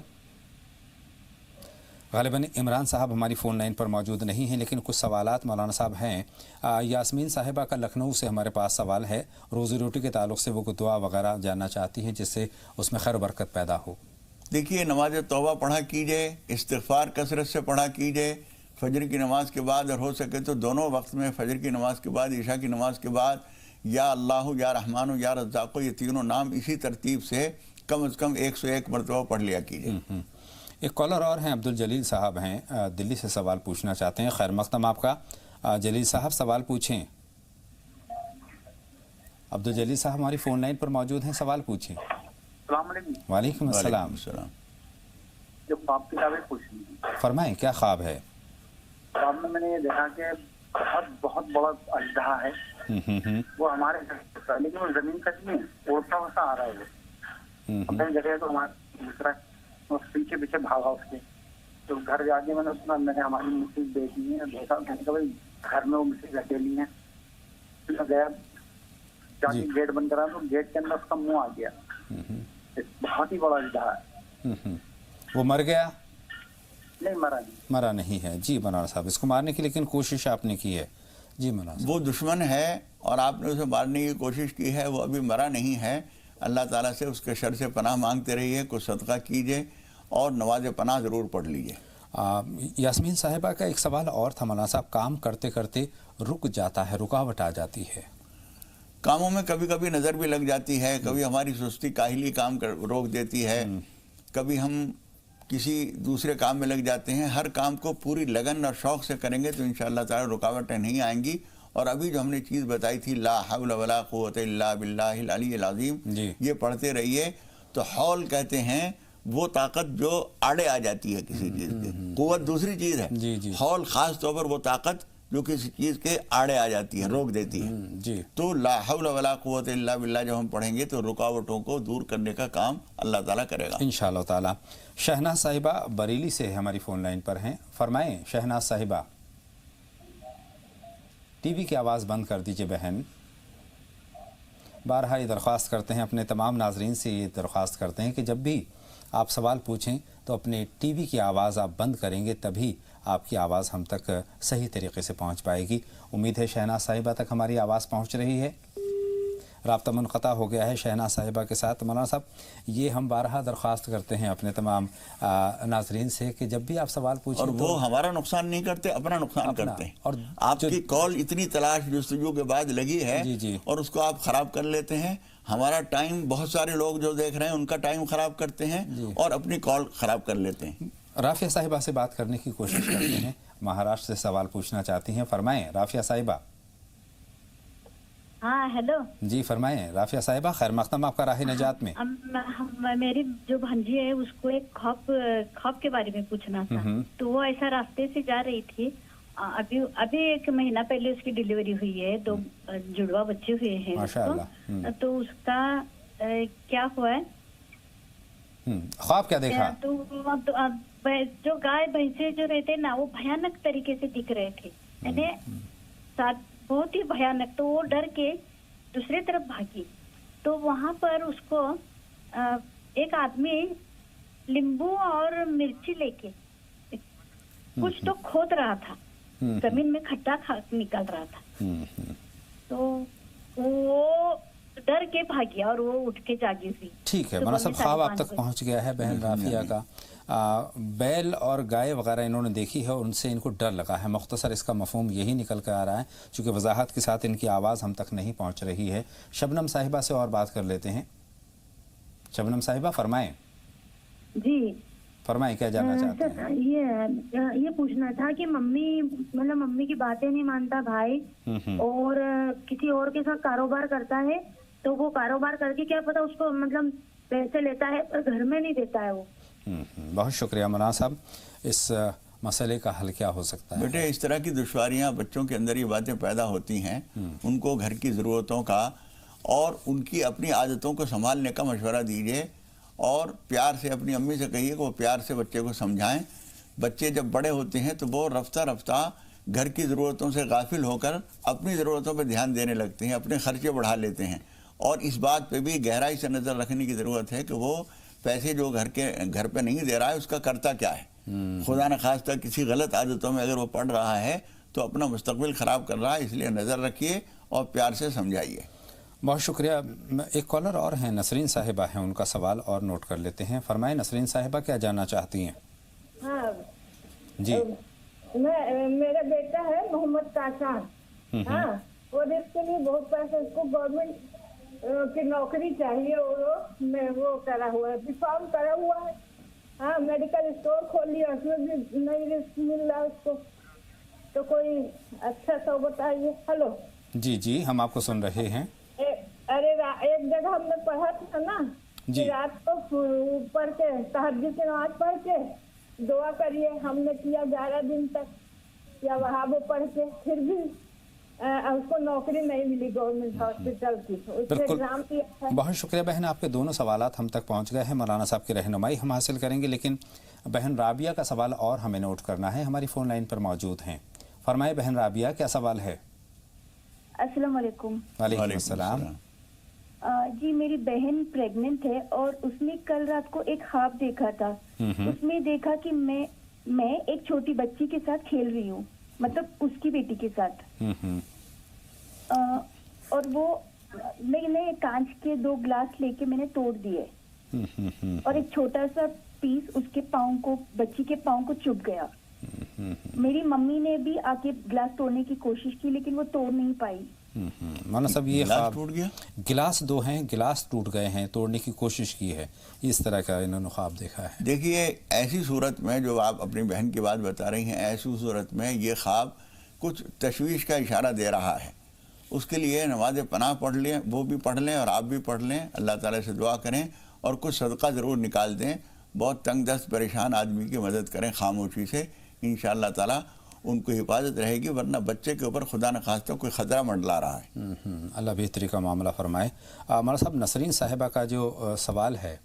غالباً عمران صاحب ہماری فون لائن پر موجود نہیں ہیں، لیکن کچھ سوالات مولانا صاحب ہیں۔ یاسمین صاحبہ کا لکھنؤ سے ہمارے پاس سوال ہے، روزی روٹی کے تعلق سے وہ کوئی دعا وغیرہ جاننا چاہتی ہیں جس سے اس میں خیر و برکت پیدا ہو۔ دیکھیے، نماز توبہ پڑھا کیجئے، استغفار کثرت سے پڑھا کیجئے، فجر کی نماز کے بعد، اور ہو سکے تو دونوں وقت میں، فجر کی نماز کے بعد، عشاء کی نماز کے بعد، یا اللہ، یا رحمان، یا رزاق، یہ تینوں نام اسی ترتیب سے کم از کم 101 مرتبہ پڑھ لیا کیجئے۔ ایک کالر اور ہیں، عبدالجلیل صاحب ہیں، دلی سے سوال پوچھنا چاہتے ہیں۔ خیر مقدم آپ کا، جلیل صاحب سوال پوچھیں۔ عبدالجلیل صاحب ہماری فون لائن پر موجود ہیں، سوال پوچھیں۔ السلام علیکم۔ وعلیکم السلام۔ جو خواب کی تعبیر پوچھنی ہے، فرمائیں کیا خواب ہے؟ خواب میں نے یہ دیکھا کہ بہت بڑا اژدہا ہے، وہ ہمارے گھر، لیکن وہ زمین تک نہیں، اڑتا ہوتا آ رہا ہے، وہ اپنی جگہ تو ہمارے دوسرا پیچھے پیچھے بھاگا اس کے، تو گھر جا کے میں نے سنا، میں نے ہماری مٹی دیکھی ہے، دیکھا میں نے کہا بھائی گھر میں وہ مٹی رکھیلی ہے، میں گیا جا کے گیٹ بند کرا تو گیٹ کے اندر اس کا منہ آ گیا، بہت ہی بڑا اژدہا ہے۔ وہ مر گیا؟ نہیں، مرا نہیں۔ مرا نہیں ہے۔ جی مولانا صاحب، اس کو مارنے کی لیکن کوشش آپ نے کی ہے؟ جی مولانا صاحب، وہ دشمن ہے اور آپ نے اسے مارنے کی کوشش کی ہے، وہ ابھی مرا نہیں ہے۔ اللہ تعالیٰ سے اس کے شر سے پناہ مانگتے رہیے، کچھ صدقہ کیجئے اور نماز پناہ ضرور پڑھ لیجئے۔ یاسمین صاحبہ کا ایک سوال اور تھا مولانا صاحب، کام کرتے کرتے رک جاتا ہے، رکاوٹ آ جاتی ہے۔ کاموں میں کبھی کبھی نظر بھی لگ جاتی ہے، کبھی ہماری سستی کاہلی کام روک دیتی ہے، کبھی ہم کسی دوسرے کام میں لگ جاتے ہیں۔ ہر کام کو پوری لگن اور شوق سے کریں گے تو انشاءاللہ تعالی رکاوٹیں نہیں آئیں گی۔ اور ابھی جو ہم نے چیز بتائی تھی، لا حول ولا قوت الا باللہ العلی العظیم، یہ پڑھتے رہیے۔ تو حول کہتے ہیں وہ طاقت جو آڑے آ جاتی ہے کسی چیز کے، قوت دوسری چیز ہے، حول خاص طور پر وہ طاقت جو کسی چیز کے آڑے آ جاتی ہے، روک دیتی ہے۔ تو لا حول ولا قوت الا باللہ جب ہم پڑھیں گے تو رکاوٹوں کو دور کرنے کا کام اللہ تعالیٰ کرے گا انشاءاللہ تعالیٰ۔ شہناز صاحبہ بریلی سے ہماری فون لائن پر ہیں، فرمائیں شہناز صاحبہ۔ ٹی وی کی آواز بند کر دیجئے بہن۔ بارہا یہ درخواست کرتے ہیں، اپنے تمام ناظرین سے یہ درخواست کرتے ہیں کہ جب بھی آپ سوال پوچھیں تو اپنے ٹی وی کی آواز آپ بند کریں گے، تبھی آپ کی آواز ہم تک صحیح طریقے سے پہنچ پائے گی۔ امید ہے شہناز صاحبہ تک ہماری آواز پہنچ رہی ہے۔ رابطہ منقطع ہو گیا ہے شہناز صاحبہ کے ساتھ۔ مولانا صاحب، یہ ہم بارہا درخواست کرتے ہیں اپنے تمام ناظرین سے کہ جب بھی آپ سوال پوچھیں، اور وہ ہمارا نقصان نہیں کرتے، اپنا نقصان کرتے ہیں۔ اور آپ کی کال اتنی تلاش جستجو کے بعد لگی ہے اور اس کو آپ خراب کر لیتے ہیں۔ ہمارا ٹائم، بہت سارے لوگ جو دیکھ رہے ہیں ان کا ٹائم خراب کرتے ہیں اور اپنی کال خراب کر لیتے ہیں۔ رافیہ صاحبہ سے بات کرنے کی کوشش کرتے ہیں، مہاراشٹر سے سوال پوچھنا چاہتی ہیں، فرمائیں رافیہ صاحبہ۔ ہاں ہیلو جی فرمائیں رافیہ صاحبہ، خیر مقدم آپ کا راہ نجات میں۔ میری جو بھانجی ہے اس کو ایک خواب کے بارے میں پوچھنا تھا۔ تو وہ ایسا راستے سے جا رہی تھی، ابھی 1 مہینہ پہلے اس کی ڈیلیوری ہوئی ہے، 2 جڑوا بچے ہوئے ہیں اس کو۔ تو اس کا کیا ہوا ہے؟ خواب کیا دیکھا؟ تو جو گائے بھینسے جو رہتے نا وہ بھیانک طریقے سے دکھ رہے تھے، یعنی بہت ہی بھیانک۔ تو وہ ڈر کے دوسرے طرف بھاگی، تو وہاں پر اس کو ایک آدمی لیمبو اور مرچی لے کے کچھ تو کھود رہا تھا، زمین میں کھڈا نکل رہا تھا۔ تو وہ ڈر کے بھاگی اور وہ اٹھ کے جاگی ہوئی۔ ٹھیک ہے مولانا صاحب، خواب آپ تک پہنچ گیا ہے بہن رافیہ کا۔ بیل اور گائے وغیرہ انہوں نے دیکھی ہے اور ان سے ان کو ڈر لگا ہے، مختصر اس کا مفہوم یہی نکل کر آ رہا ہے، چونکہ وضاحت کے ساتھ ان کی آواز ہم تک نہیں پہنچ رہی ہے۔ شبنم صاحبہ سے اور بات کر لیتے ہیں۔ شبنم صاحبہ فرمائیں۔ جی فرمائیں، کیا جاننا چاہتے ہیں؟ یہ پوچھنا تھا کہ ممی کی باتیں نہیں مانتا بھائی، اور کسی اور کے ساتھ کاروبار کرتا ہے، تو وہ کاروبار کر کے کیا پتا اس کو پیسے لیتا ہے پر گھر میں نہیں دیتا ہے وہ، बहुत शुक्रिया मौलाना साहब। इस मसले का हल क्या हो सकता है? बेटे, इस तरह की दुश्वारियां बच्चों के अंदर ये बातें पैदा होती हैं, उनको घर की ज़रूरतों का और उनकी अपनी आदतों को संभालने का मशवरा दीजिए और प्यार से अपनी अम्मी से कहिए कि वो प्यार से बच्चे को समझाएं। बच्चे जब बड़े होते हैं तो वो रफ्ता रफ्ता घर की ज़रूरतों से गाफिल होकर अपनी ज़रूरतों पर ध्यान देने लगते हैं, अपने खर्चे बढ़ा लेते हैं। और इस बात पे भी गहराई से नज़र रखने की ज़रूरत है कि वो पैसे जो घर पे नहीं दे रहा है उसका करता क्या है। खुदा न खास्ता किसी गलत आदतों में अगर वो पड़ रहा है तो अपना मुस्तकबिल ख़राब कर रहा है, इसलिए नज़र रखिए और प्यार से समझाइए। बहुत शुक्रिया। एक कॉलर और हैं, नसरीन साहिबा हैं, उनका सवाल और नोट कर लेते हैं। फरमाएं नसरीन साहिबा, क्या जानना चाहती हैं? हाँ जी। मेरा बेटा है मोहम्मद कासान। हाँ, और इसके लिए बहुत पैसे, उसको गवर्नमेंट की नौकरी चाहिए और मैं वो करा हुआ है, फॉर्म करा हुआ है। हाँ, मेडिकल स्टोर खोल लिया, उसमें भी नहीं रिस्क मिल रहा उसको, तो कोई अच्छा सा बताइए। हेलो जी जी, हम आपको सुन रहे हैं। अरे एक जगह हमने पढ़ा था ना कि रात को पढ़ के तहज्जुद की नमाज पढ़ के दुआ करिए। हमने किया 11 दिन तक या वहाँ वो पढ़ के, फिर भी उसको नौकरी नहीं मिली गवर्नमेंट हॉस्पिटल की, उसके एग्जाम दिया था। बहुत शुक्रिया बहन, आपके दोनों सवालात हम तक पहुँच गए हैं। मौलाना साहब की रहनुमाई हम हासिल करेंगे, लेकिन बहन राबिया का सवाल और हमें नोट करना है, हमारी फ़ोन लाइन पर मौजूद हैं। फरमाए बहन राबिया, क्या सवाल है? अस्सलाम वालेकुम। वालेकुम अस्सलाम। जी, मेरी बहन प्रेग्नेंट है और उसने कल रात को एक ख्वाब देखा था। उसमें देखा कि मैं एक छोटी बच्ची के साथ खेल रही हूँ, मतलब उसकी बेटी के साथ। और वो मैंने कांच के 2 ग्लास लेके मैंने तोड़ दिए और एक छोटा सा पीस उसके पाँव को, बच्ची के पाँव को चुभ गया। मेरी मम्मी ने भी आके ग्लास तोड़ने की कोशिश की लेकिन वो तोड़ नहीं पाई। मौलाना साहब, ये गिलास टूट गया? गिलास 2 हैं, गिलास टूट गए हैं, तोड़ने की कोशिश की है, इस तरह का इन्होंने ख्वाब देखा है। देखिए, ऐसी सूरत में जो आप अपनी बहन की बात बता रही हैं, ऐसी सूरत में ये ख्वाब कुछ तशवीश का इशारा दे रहा है। उसके लिए नमाज पनाह पढ़ लें, वो भी पढ़ लें और आप भी पढ़ लें, अल्लाह ताला से दुआ करें और कुछ सदका ज़रूर निकाल दें। बहुत तंग दस्त परेशान आदमी की मदद करें खामोशी से, इंशाअल्लाह ताला उनको हिफाजत रहेगी, वरना बच्चे के ऊपर खुदा न खास्ता कोई ख़तरा मंडला रहा है। अल्लाह बेहतरी का मामला फरमाए। मौलाना साहब, नसरीन साहिबा का जो सवाल है,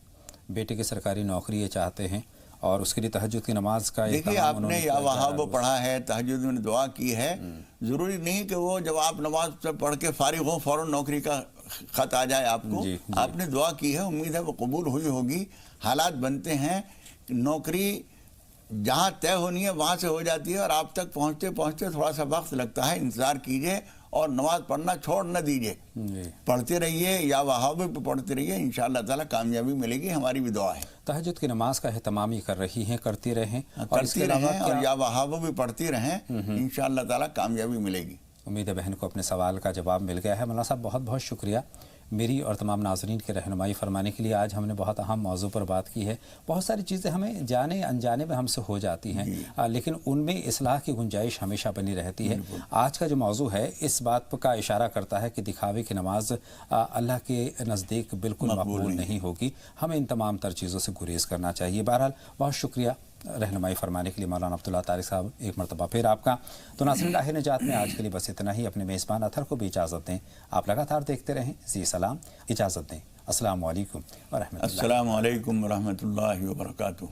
बेटे की सरकारी नौकरी ये चाहते हैं और उसके लिए तहज्जुद की नमाज का, देखिए आपने या वहाँ वो पढ़ा है, तहज्जुद में दुआ की है, ज़रूरी नहीं कि वो जब आप नमाज से पढ़ के फारिग हो फ़ौरन नौकरी का ख़त आ जाए आपको। आपने दुआ की है, उम्मीद है वो कबूल हुई होगी। हालात बनते हैं, नौकरी जहाँ तय होनी है वहाँ से हो जाती है और आप तक पहुँचते पहुँचते थोड़ा सा वक्त लगता है। इंतज़ार कीजिए और नमाज पढ़ना छोड़ न दीजिए, पढ़ते रहिए या वहाबे पे पढ़ते रहिए, इंशाअल्लाह ताला कामयाबी मिलेगी, हमारी भी दुआ है। तहज्जुद की नमाज का एहतमाम ही कर रही हैं, करती रहें और या वहाबे भी पढ़ती रहें, इंशाअल्लाह ताला कामयाबी मिलेगी। उम्मीद है बहन को अपने सवाल का जवाब मिल गया है। मौलाना साहब, बहुत बहुत शुक्रिया मेरी और तमाम नाज़रीन के रहनुमाई फरमाने के लिए। आज हमने बहुत अहम मौजू पर बात की है। बहुत सारी चीज़ें हमें जाने अनजाने में हमसे हो जाती हैं, लेकिन उनमें इस्लाह की गुंजाइश हमेशा बनी रहती है। आज का जो मौजू है इस बात का इशारा करता है कि दिखावे की नमाज अल्लाह के नज़दीक बिल्कुल मकबूल नहीं होगी। हमें इन तमाम तर चीज़ों से गुरेज करना चाहिए। बहरहाल बहुत शुक्रिया रहनुमाई फरमाने के लिए मौलाना अब्दुल्ला तारिक साहब, एक मरतबा फिर आपका। तो नाज़रीन, राह निजात में आज के लिए बस इतना ही। अपने मेज़बान अतहर को भी इजाज़त दें। आप लगातार देखते रहें जी सलाम। इजाज़त दें। अस्सलाम वालेकुम व रहमतुल्लाह। अस्सलाम वालेकुम व रहमतुल्लाहि व बरकातुहू।